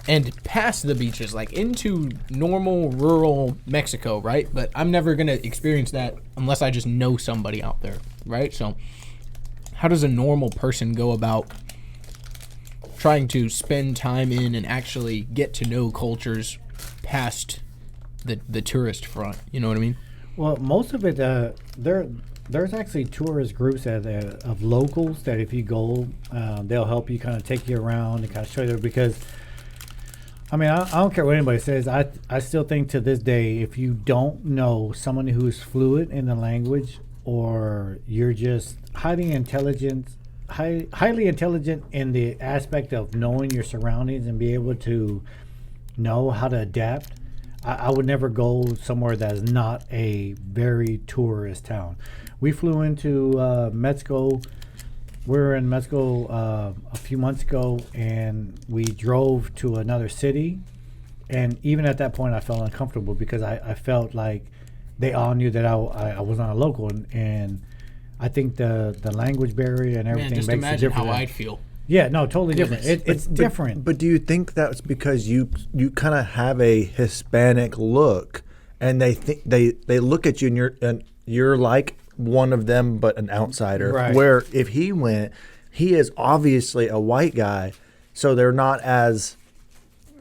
And past the beaches, like into normal rural Mexico, right? But I'm never gonna experience that unless I just know somebody out there, right? So, how does a normal person go about trying to spend time in and actually get to know cultures past the tourist front? You know what I mean? Well, most of it, there's actually tourist groups of locals that if you go, they'll help you kind of take you around and kind of show you because. I mean, I don't care what anybody says. I still think to this day, if you don't know someone who's fluent in the language, or you're just highly intelligent in the aspect of knowing your surroundings and be able to know how to adapt, I would never go somewhere that is not a very tourist town. We flew into Mexico. We were in Mexico a few months ago, and we drove to another city. And even at that point, I felt uncomfortable because I felt like they all knew that I was not a local. And I think the language barrier and everything Man, just makes it imagine different. how I'd feel. Yeah, no, totally different. Goodness. It's different. But do you think that's because you kind of have a Hispanic look, and they think they look at you and you're like one of them, but an outsider. Right. Where if he went, he is obviously a white guy, so they're not as.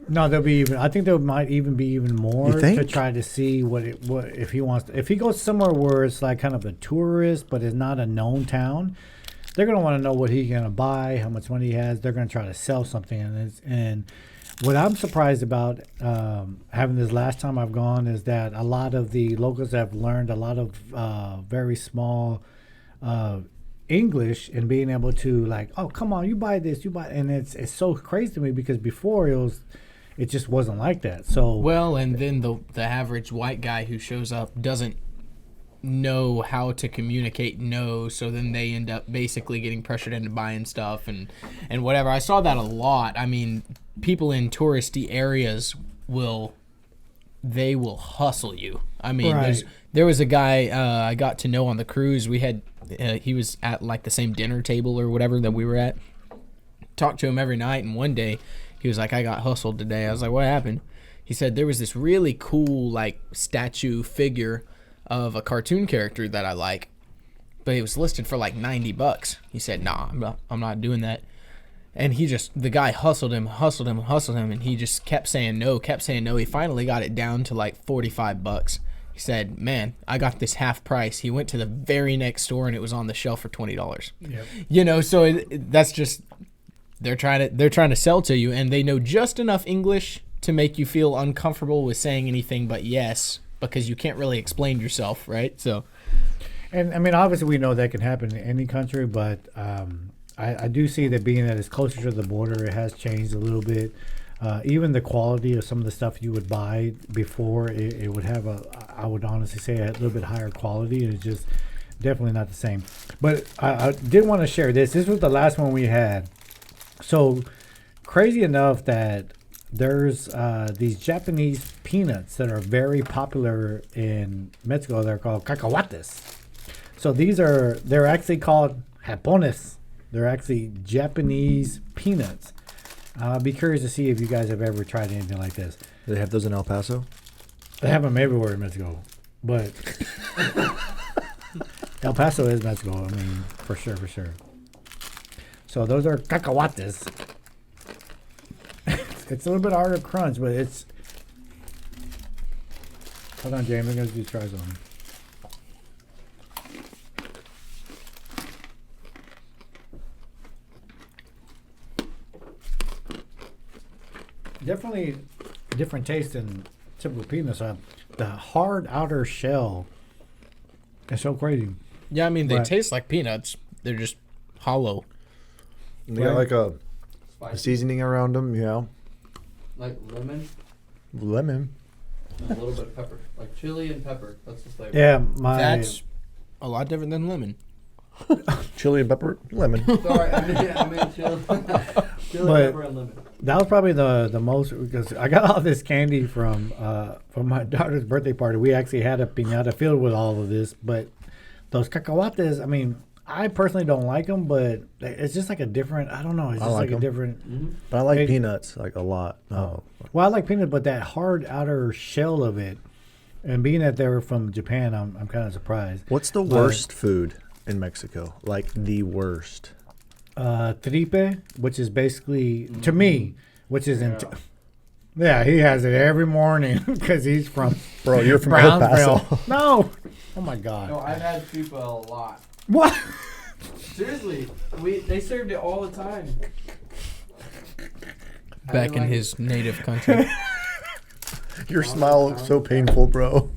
No, there'll be even. I think there might even be even more You think? to try to see what if he wants. If he goes somewhere where it's like kind of a tourist, but it's not a known town, they're gonna want to know what he's gonna buy, how much money he has. They're gonna try to sell something, and what I'm surprised about having this last time I've gone is that a lot of the locals have learned a lot of very small English and being able to like, oh come on, you buy this, you buy, and it's so crazy to me because before it just wasn't like that. So Well, and then the average white guy who shows up doesn't know how to communicate no, so then they end up basically getting pressured into buying stuff and whatever. I saw that a lot. I mean, people in touristy areas will hustle you. I mean, Right. there was a guy I got to know on the cruise. We had he was at like the same dinner table or whatever that we were at. Talked to him every night, and one day he was like, I got hustled today. I was like, what happened? He said there was this really cool like statue figure of a cartoon character that I like, but it was listed for like $90. He said, nah, I'm not doing that. And the guy hustled him, and he just kept saying no. He finally got it down to like $45. He said, man, I got this half price. He went to the very next store and it was on the shelf for $20. Yep. You know, so that's just, they're trying to sell to you, and they know just enough English to make you feel uncomfortable with saying anything but yes, because you can't really explain yourself, right? So, And I mean, obviously, we know that can happen in any country, but I do see that being that it's closer to the border, it has changed a little bit. Even the quality of some of the stuff you would buy before, it would have I would honestly say, a little bit higher quality, and it's just definitely not the same. But I did want to share this. This was the last one we had. So crazy enough that there's these Japanese peanuts that are very popular in Mexico. They're called cacahuates. So they're actually called japones. They're actually Japanese peanuts. I'd be curious to see if you guys have ever tried anything like this. Do they have those in El Paso? They have them everywhere in Mexico, but El Paso is Mexico. I mean, for sure. So those are cacahuates. It's a little bit harder to crunch, but it's. Hold on, James. I'm gonna do try some. Definitely a different taste than typical peanuts. The hard outer shell is so crazy. Yeah, I mean, they Right. taste like peanuts. They're just hollow. They got like a Spicy. seasoning around them, Like lemon, lemon. and a little bit of pepper. Like chili and pepper. That's the flavor. Yeah, my That's a lot different than lemon. Chili and pepper, lemon. Sorry, I meant chili. Chili, But- pepper, and lemon. that was probably the most because I got all this candy from my daughter's birthday party. We actually had a piñata filled with all of this, but those cacahuates, I mean, I personally don't like them, but it's just like a different. I don't know. It's I just like like a 'em. different. Mm-hmm. But I like Hey. peanuts like a lot. Oh, Well, I like peanut, but that hard outer shell of it, and being that they were from Japan, I'm kind of surprised. what's the But- worst food in Mexico? Like the worst. Tripe, which is basically to me, which is in. Yeah. Yeah, he has it every morning because he's from Bro, you're from El Brownsville. Paso. No, oh my God. No, I've had tripa a lot. What? Seriously, they served it all the time. I Back didn't in like his native country. Your smile looks so painful, bro.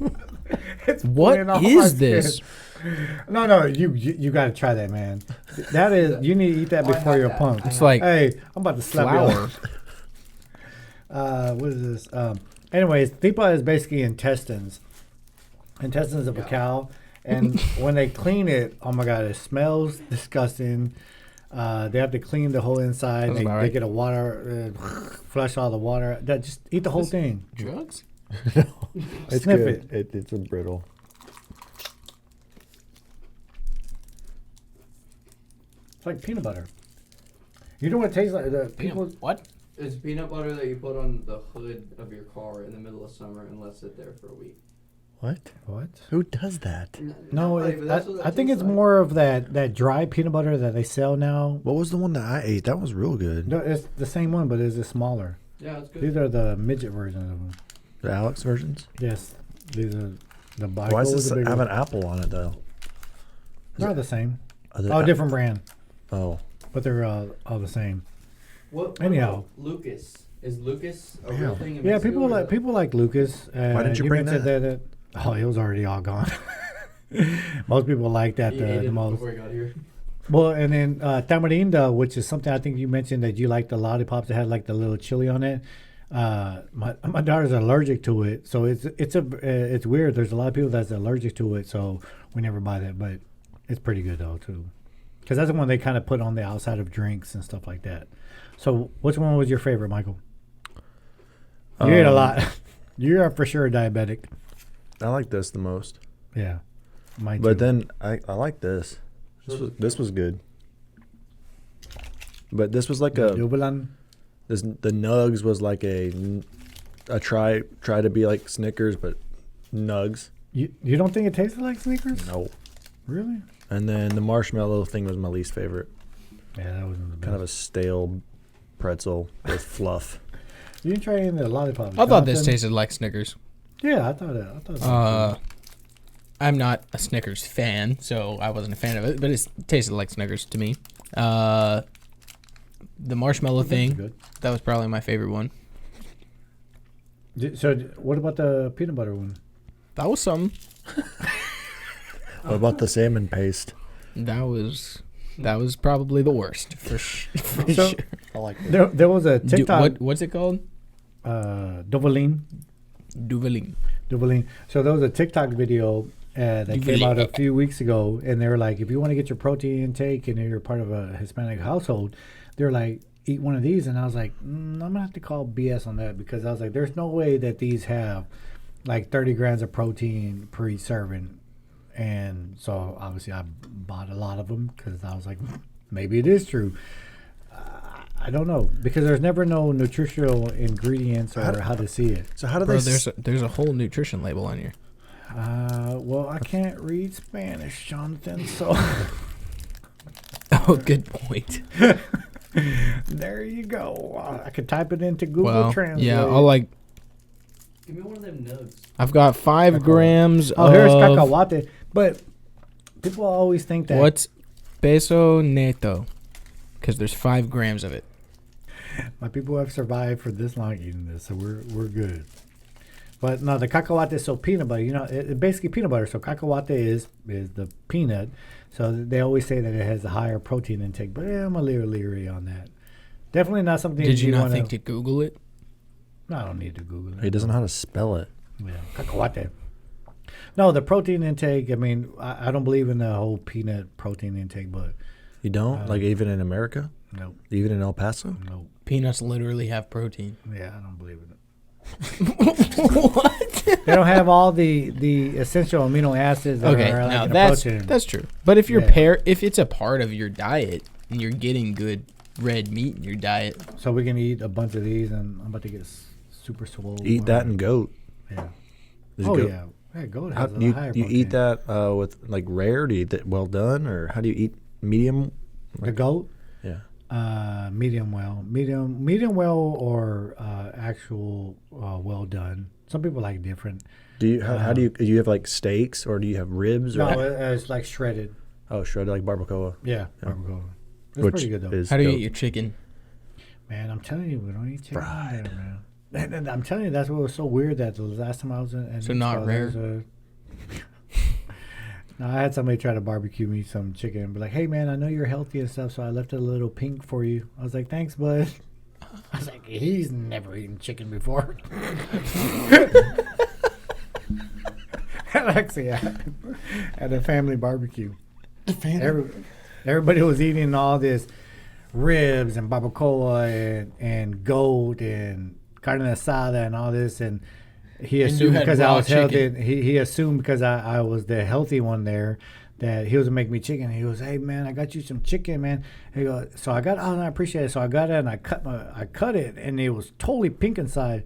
It's What playing off is my this? skin. No, you got to try that, man. That is, you need to eat that Oh, I before have you're that. pumped. It's like Hey, I'm about to slap flour. you. What is this? Anyways, tripa is basically intestines of a Yeah. cow, and when they clean it, oh my God, it smells disgusting. They have to clean the whole inside. Sounds They, about they right. get a water, flush all the water. That just eat the whole thing. Drugs? It's Sniff good. it. It's a brittle. It's like peanut butter. You know what it tastes like? The people. What? It's peanut butter that you put on the hood of your car in the middle of summer and let sit there for a week. What? What? Who does that? No, Nobody, it, but that's what that I think tastes it's like. more of that dry peanut butter that they sell now. What was the one that I ate? That was real good. No, it's the same one, but it's just smaller. Yeah, it's good. These are the midget versions of them. The Alex versions. Yes, these are the bike. Why does this have an apple on it though? They're all the same. Are they- Oh, different brand, Oh, but they're all the same. What Anyhow. about Lucas? Is Lucas a Yeah. real thing in Yeah, Mexico, people or like is it- people like Lucas. Why didn't you bring mentioned that? Oh, it was already all gone. Most people like that He ate the it most. before he got here. Well, and then tamarinda, which is something I think you mentioned that you like the lollipops that had like the little chili on it. My daughter's allergic to it, so it's weird. There's a lot of people that's allergic to it, so we never buy that. But it's pretty good though too, because that's the one they kind of put on the outside of drinks and stuff like that. So, which one was your favorite, Michael? You ate a lot. You are for sure diabetic. I like this the most. Yeah, mine But too. then I like this. This was good. But this was like a Dubelan. the nugs was like a try to be like Snickers but nugs. You don't think it tasted like Snickers? No. Really? And then the marshmallow thing was my least favorite. Yeah, that wasn't the best. Kind of a stale pretzel with fluff. You didn't try any of the lollipops. I thought this Johnson? tasted like Snickers. Yeah, I thought. I'm not a Snickers fan, so I wasn't a fan of it, but it tasted like Snickers to me. The marshmallow thing, Good. that was probably my favorite one. So, what about the peanut butter one? That was something. What about the salmon paste? That was probably the worst for for So- sure. I like it. There was a TikTok. What's it called? Duveline. Duveline. So there was a TikTok video that came out a few weeks ago, and they were like, if you want to get your protein intake and you're part of a Hispanic household, they're like, eat one of these. And I was like, I'm gonna have to call BS on that, because I was like, there's no way that these have like 30 grams of protein per each serving. And so obviously I bought a lot of them because I was like, maybe it is true. I don't know because there's never no nutritional ingredients or how to see it. So how do Bro, they? there's a whole nutrition label on here. Well, I can't read Spanish, Jonathan. So Oh, good point. there you go. I could type it into Google Well, Translate. yeah, I'll like. Give me one of them nugs. I've got 5 grams Oh, of. here's cacahuate. But people always think that. What's peso neto? Because there's 5 grams of it. My people have survived for this long eating this, so we're good. But no, the cacahuate is so peanut butter. You know, it's basically peanut butter. So cacahuate is the peanut. So they always say that it has a higher protein intake. But I'm a little leery on that. Definitely not something. Did you not wanna, think to Google it? No, I don't need to Google it. He doesn't know how to spell it. Yeah, cacahuate. No, the protein intake. I mean, I don't believe in the whole peanut protein intake, but You don't like even in America, no, even in El Paso. no. Peanuts literally have protein. Yeah, I don't believe in it. What? They don't have all the essential amino acids that Okay, are like now in a that's protein. true. But if you're Yeah. if it's a part of your diet and you're getting good red meat in your diet, So we can eat a bunch of these, and I'm about to get super swole. Eat that and goat. Yeah. Does Oh goat- yeah. Yeah, goat How has a do you, higher do you eat protein. that with like rare? Do you eat that well done, or how do you eat medium? The goat, Yeah. medium well, or actual well done. Some people like different. Do you how do you have like steaks or do you have ribs or No, it's like shredded. shredded like barbacoa? Yeah, barbacoa. It's Which pretty good though. is how do you goat. eat your chicken? Man, I'm telling you, we don't eat chicken Fried. there, man. And I'm telling you, that's what was so weird that the last time I was in. So not rare? No, I had somebody try to barbecue me some chicken and be like, hey, man, I know you're healthy and stuff, so I left it a little pink for you. I was like, thanks, bud. I was like, he's never eaten chicken before. That actually happened at a family barbecue. Everybody was eating all this ribs and barbacoa and goat and carne asada and all this, and he And you assumed had because I raw was healthy. chicken. He assumed because I was the healthy one there that he was gonna make me chicken. He goes, "Hey man, I got you some chicken, man." He goes, "So I got, oh, no, I appreciate it." So I got it and I cut it, and it was totally pink inside.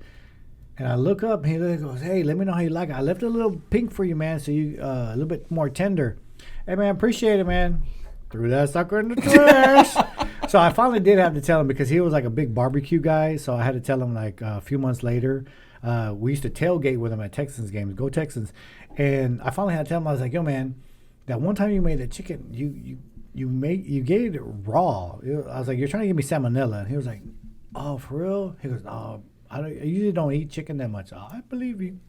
And I look up, and he goes, "Hey, let me know how you like it. I left it a little pink for you, man, so you a little bit more tender." Hey man, appreciate it, man. Threw that sucker in the trash. So I finally did have to tell him because he was like a big barbecue guy. So I had to tell him like a few months later. We used to tailgate with him at Texans games. Go Texans! And I finally had to tell him, I was like, "Yo, man, that one time you made the chicken, you gave it raw." I was like, "You're trying to give me salmonella." And he was like, "Oh, for real?" He goes, "Oh, I usually don't eat chicken that much." Oh, I believe you.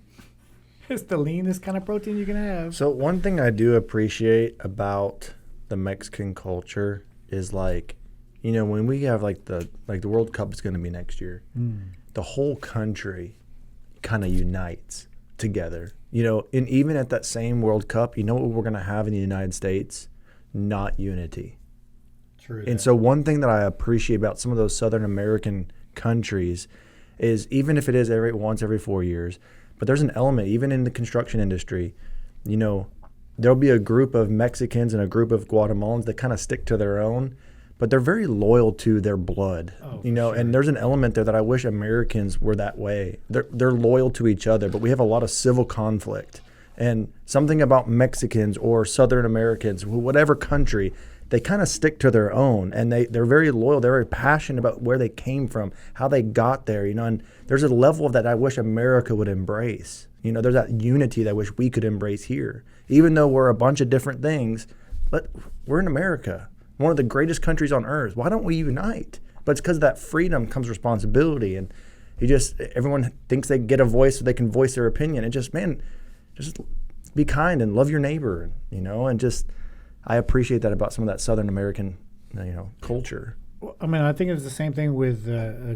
It's the leanest kind of protein you can have. So one thing I do appreciate about the Mexican culture is like, you know, when we have like the World Cup is going to be next year, the whole country kind of unites together. You know, and even at that same World Cup, you know what we're going to have in the United States? Not unity. True. And so one thing that I appreciate about some of those Southern American countries is even if it is once every 4 years, but there's an element, even in the construction industry, you know, there'll be a group of Mexicans and a group of Guatemalans that kind of stick to their own, but they're very loyal to their blood, you know, sure. and there's an element there that I wish Americans were that way. They're loyal to each other, but we have a lot of civil conflict. And something about Mexicans or Southern Americans, whatever country, they kind of stick to their own, and they're very loyal. They're very passionate about where they came from, how they got there, you know, and there's a level of that I wish America would embrace. You know, there's that unity that I wish we could embrace here. Even though we're a bunch of different things, but we're in America, one of the greatest countries on earth. Why don't we unite? But it's because of that freedom comes responsibility, and everyone thinks they get a voice so they can voice their opinion. And just be kind and love your neighbor, you know, and just I appreciate that about some of that Southern American, you know, culture. Well, I mean, I think it's the same thing with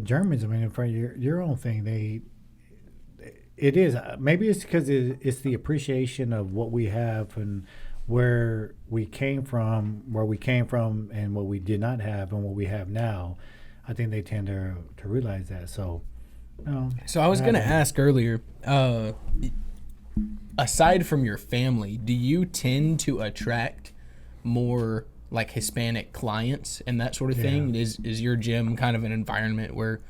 Germans. I mean, for your own thing, it is. Maybe it's because it's the appreciation of what we have and where we came from, and what we did not have and what we have now. I think they tend to realize that. So, So I was going to ask earlier, aside from your family, do you tend to attract more like Hispanic clients and that sort of Yeah. thing? Is your gym kind of an environment where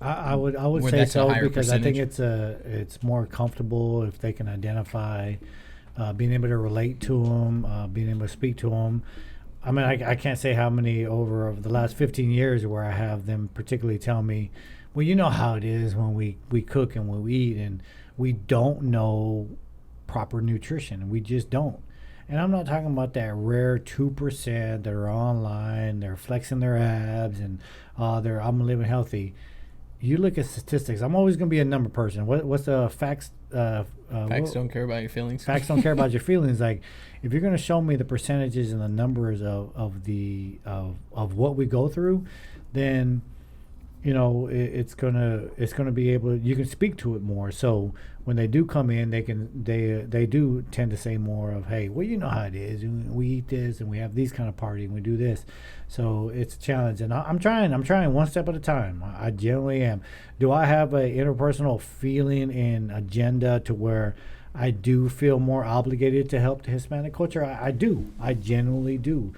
I would Where say that's a so, higher because I think percentage? it's more comfortable if they can identify, being able to relate to them, being able to speak to them. I mean, I can't say how many over the last 15 years where I have them particularly tell me, well, you know how it is when we cook and when we eat and we don't know proper nutrition. We just don't. And I'm not talking about that rare 2% that are online, they're flexing their abs and I'm living healthy. You look at statistics. I'm always going to be a number person. What's the facts? facts don't care about your feelings? Facts don't care about your feelings. Like, if you're going to show me the percentages and the numbers of what we go through, then it's gonna be able. You can speak to it more. So when they do come in, they do tend to say more of, hey, well, you know how it is. We eat this and we have these kind of parties and we do this. So it's a challenge, and I'm trying one step at a time. I generally am. Do I have a interpersonal feeling and agenda to where I do feel more obligated to help the Hispanic culture? I do. I genuinely do,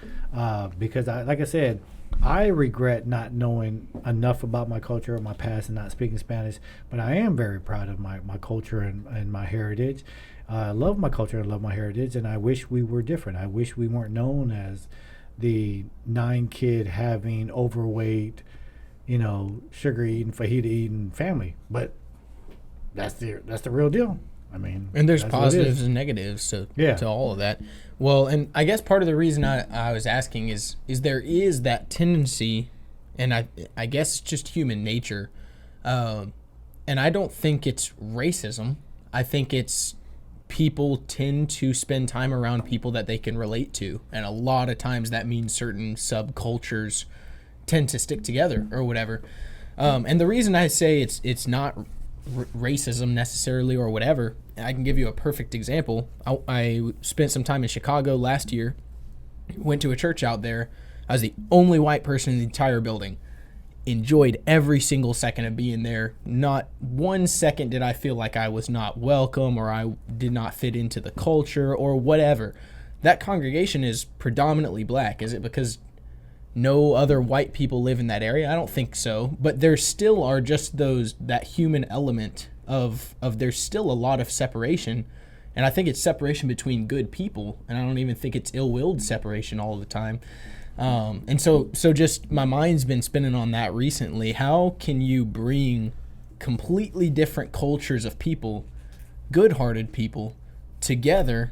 because like I said, I regret not knowing enough about my culture or my past and not speaking Spanish, but I am very proud of my culture and my heritage. I love my culture and love my heritage, and I wish we were different. I wish we weren't known as the 9-kid having overweight, sugar eating, fajita eating family. But that's the real deal. I mean, And there's that's what it is. positives and negatives to all of that. Well, and I guess part of the reason I was asking is there is that tendency, and I guess it's just human nature, and I don't think it's racism. I think it's people tend to spend time around people that they can relate to, and a lot of times that means certain subcultures tend to stick together or whatever. And the reason I say it's not racism necessarily or whatever, I can give you a perfect example. I spent some time in Chicago last year, went to a church out there. I was the only white person in the entire building. Enjoyed every single second of being there. Not 1 second did I feel like I was not welcome or I did not fit into the culture or whatever. That congregation is predominantly black. Is it because no other white people live in that area? I don't think so. But there still are just that human element of there's still a lot of separation. And I think it's separation between good people. And I don't even think it's ill-willed separation all the time. And so just my mind's been spinning on that recently. How can you bring completely different cultures of people, good-hearted people, together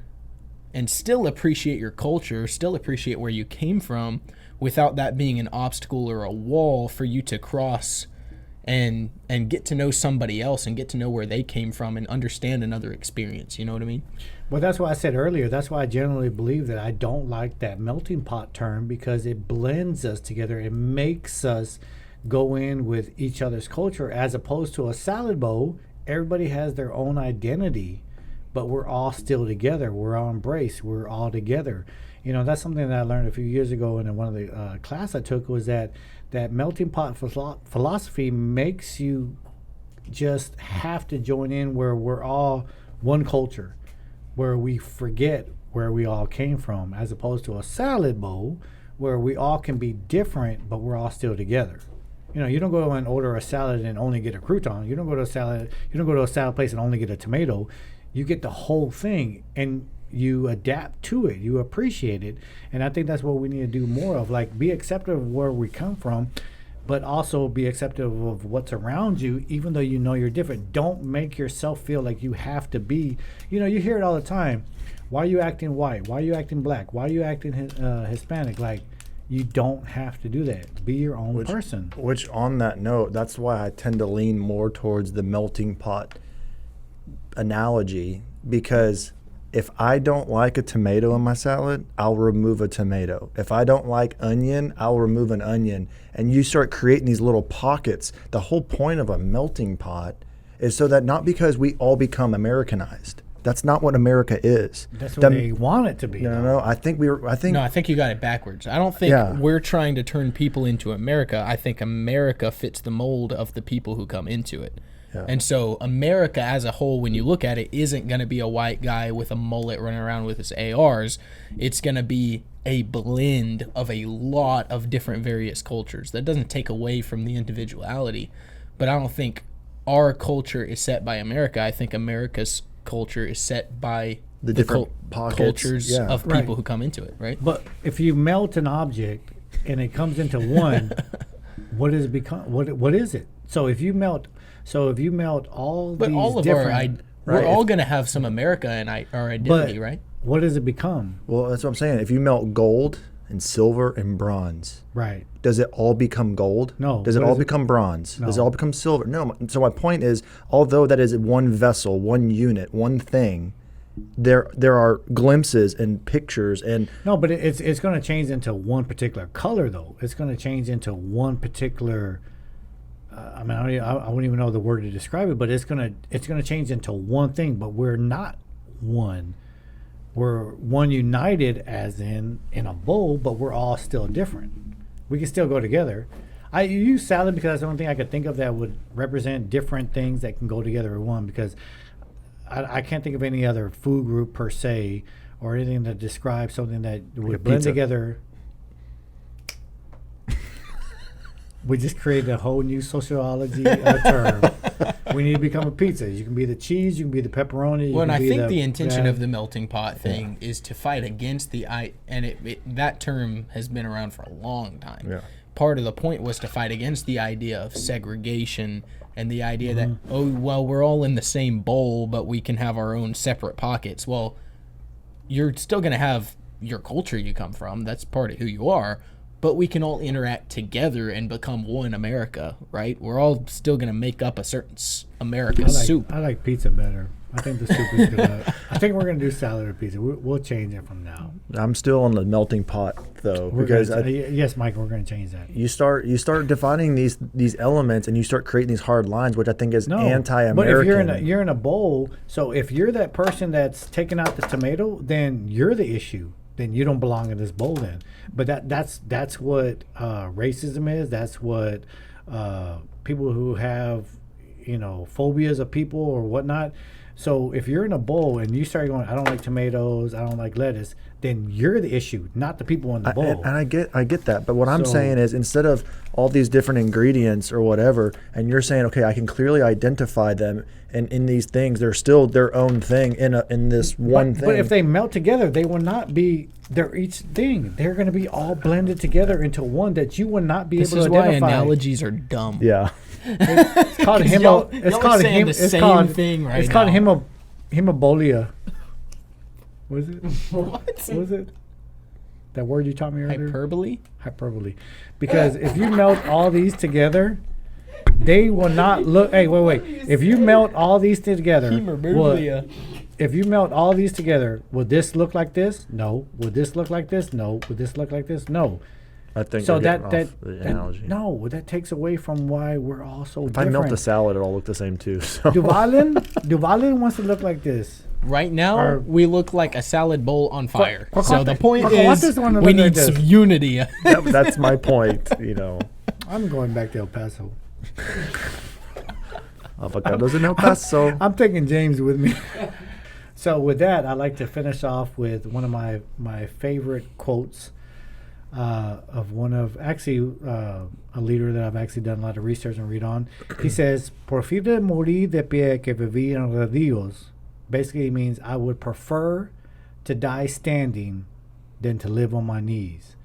and still appreciate your culture, still appreciate where you came from, without that being an obstacle or a wall for you to cross and get to know somebody else and get to know where they came from and understand another experience? You know what I mean? Well, that's why I said earlier, that's why I generally believe that I don't like that melting pot term, because it blends us together. It makes us go in with each other's culture, as opposed to a salad bowl. Everybody has their own identity, but we're all still together. We're all embraced. We're all together. That's something that I learned a few years ago in one of the class I took, was that melting pot philosophy makes you just have to join in where we're all one culture, where we forget where we all came from, as opposed to a salad bowl where we all can be different, but we're all still together. You don't go and order a salad and only get a crouton. You don't go to a salad place and only get a tomato. You get the whole thing, and you adapt to it, you appreciate it. And I think that's what we need to do more of, like, be accepting of where we come from, but also be accepting of what's around you, even though you're different. Don't make yourself feel like you have to be, you hear it all the time. Why are you acting white? Why are you acting black? Why are you acting Hispanic? Like, you don't have to do that. Be your own person. Which, on that note, that's why I tend to lean more towards the melting pot analogy, because if I don't like a tomato in my salad, I'll remove a tomato. If I don't like onion, I'll remove an onion. And you start creating these little pockets. The whole point of a melting pot is so that not because we all become Americanized. That's not what America is. That's what they want it to be. No. I think you got it backwards. I don't think we're trying to turn people into America. I think America fits the mold of the people who come into it. Yeah. And so America as a whole, when you look at it, isn't going to be a white guy with a mullet running around with his ARs. It's going to be a blend of a lot of different various cultures. That doesn't take away from the individuality, but I don't think our culture is set by America. I think America's culture is set by The different pockets, cultures yeah. of people Right. who come into it, right? But if you melt an object and it comes into one, what does it become? What is it? So if you melt all But these all of different, we're Right. all going to have some America in our identity, But- right? what does it become? Well, that's what I'm saying. If you melt gold and silver and bronze, Right. does it all become gold? No. Does it What all is it- become bronze? Does it No. all become silver? No. So my point is, although that is one vessel, one unit, one thing, there are glimpses and pictures and No, but it's going to change into one particular color, though. It's going to change into one particular. I mean, I wouldn't even know the word to describe it, but it's gonna change into one thing. But we're not one. We're one united, as in a bowl, but we're all still different. We can still go together. I use salad because that's the only thing I could think of that would represent different things that can go together in one. Because I can't think of any other food group per se or anything that describes something that would Like a blend pizza. together. We just created a whole new sociology term. We need to become a pizza. You can be the cheese, you can be the pepperoni. You Well, and can I be think the intention that. of the melting pot thing is to fight against that term has been around for a long time. Yeah. Part of the point was to fight against the idea of segregation and the idea that, Mm-hmm. oh, well, we're all in the same bowl, but we can have our own separate pockets. Well, you're still going to have your culture you come from. That's part of who you are. But we can all interact together and become one America, right? We're all still going to make up a certain America soup. I like pizza better. I think the soup is good. I think we're going to do salad or pizza. We'll change it from now. I'm still on the melting pot though, We're because gonna, yes, Mike, we're going to change that. you start defining these elements and you start creating these hard lines, which I think is anti-American. But if you're in a bowl, so if you're that person that's taking out the tomato, then you're the issue. Then you don't belong in this bowl. Then, but that's what racism is. That's what people who have phobias of people or whatnot. So if you're in a bowl and you start going, I don't like tomatoes, I don't like lettuce, then you're the issue, not the people in the bowl. And I get that, but what I'm So- saying is, instead of all these different ingredients or whatever, and you're saying, okay, I can clearly identify them, and in these things, they're still their own thing in this one thing. But if they melt together, they will not be. They're each thing. They're going to be all blended together into one that you will not be This able is to why identify. analogies are dumb. yeah, It's called 'Cause hemo. y'all It's are called saying hem. the It's same called thing right It's called now. hemobolia. What is it? What? What was it? That word you taught me earlier. Hyperbole? Hyperbole. Because if you melt all these together, they will not look. Hey, wait. If you melt all these together, if you melt all these together, would this look like this? No. Would this look like this? No. Would this look like this? No. I think So we're that getting that, off the that analogy. no, that takes away from why we're all so If I different. melt the salad, it all look the same too. So Duvalin wants to look like this. Right now, Or- we look like a salad bowl on fire. So the Quaquante- point Quaquante is, the one that we look like need some this. unity. that's my point. I'm going back to El Paso. Avocados in El Paso. I'm taking James with me. So with that, I'd like to finish off with one of my favorite quotes of one of a leader that I've actually done a lot of research and read on. He says, "Prefiero morir de pie que vivir en rodillos." Basically, it means I would prefer to die standing than to live on my knees.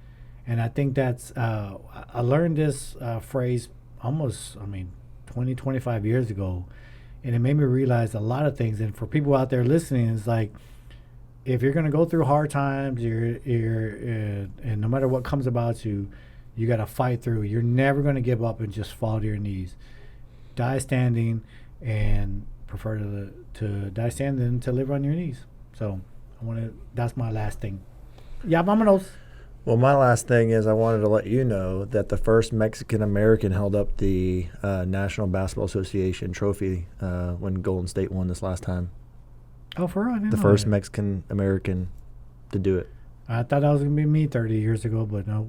And I think that's I learned this phrase almost 20, 25 years ago, and it made me realize a lot of things. And for people out there listening, it's like, if you're going to go through hard times, and no matter what comes about you, you got to fight through. You're never going to give up and just fall to your knees. Die standing, and prefer to die standing than to live on your knees. So that's my last thing. Yeah, vámonos. Well, my last thing is I wanted to let you know that the first Mexican American held up the National Basketball Association trophy when Golden State won this last time. Oh, for real? I didn't The know first that. Mexican American to do it. I thought that was going to be me 30 years ago, but no.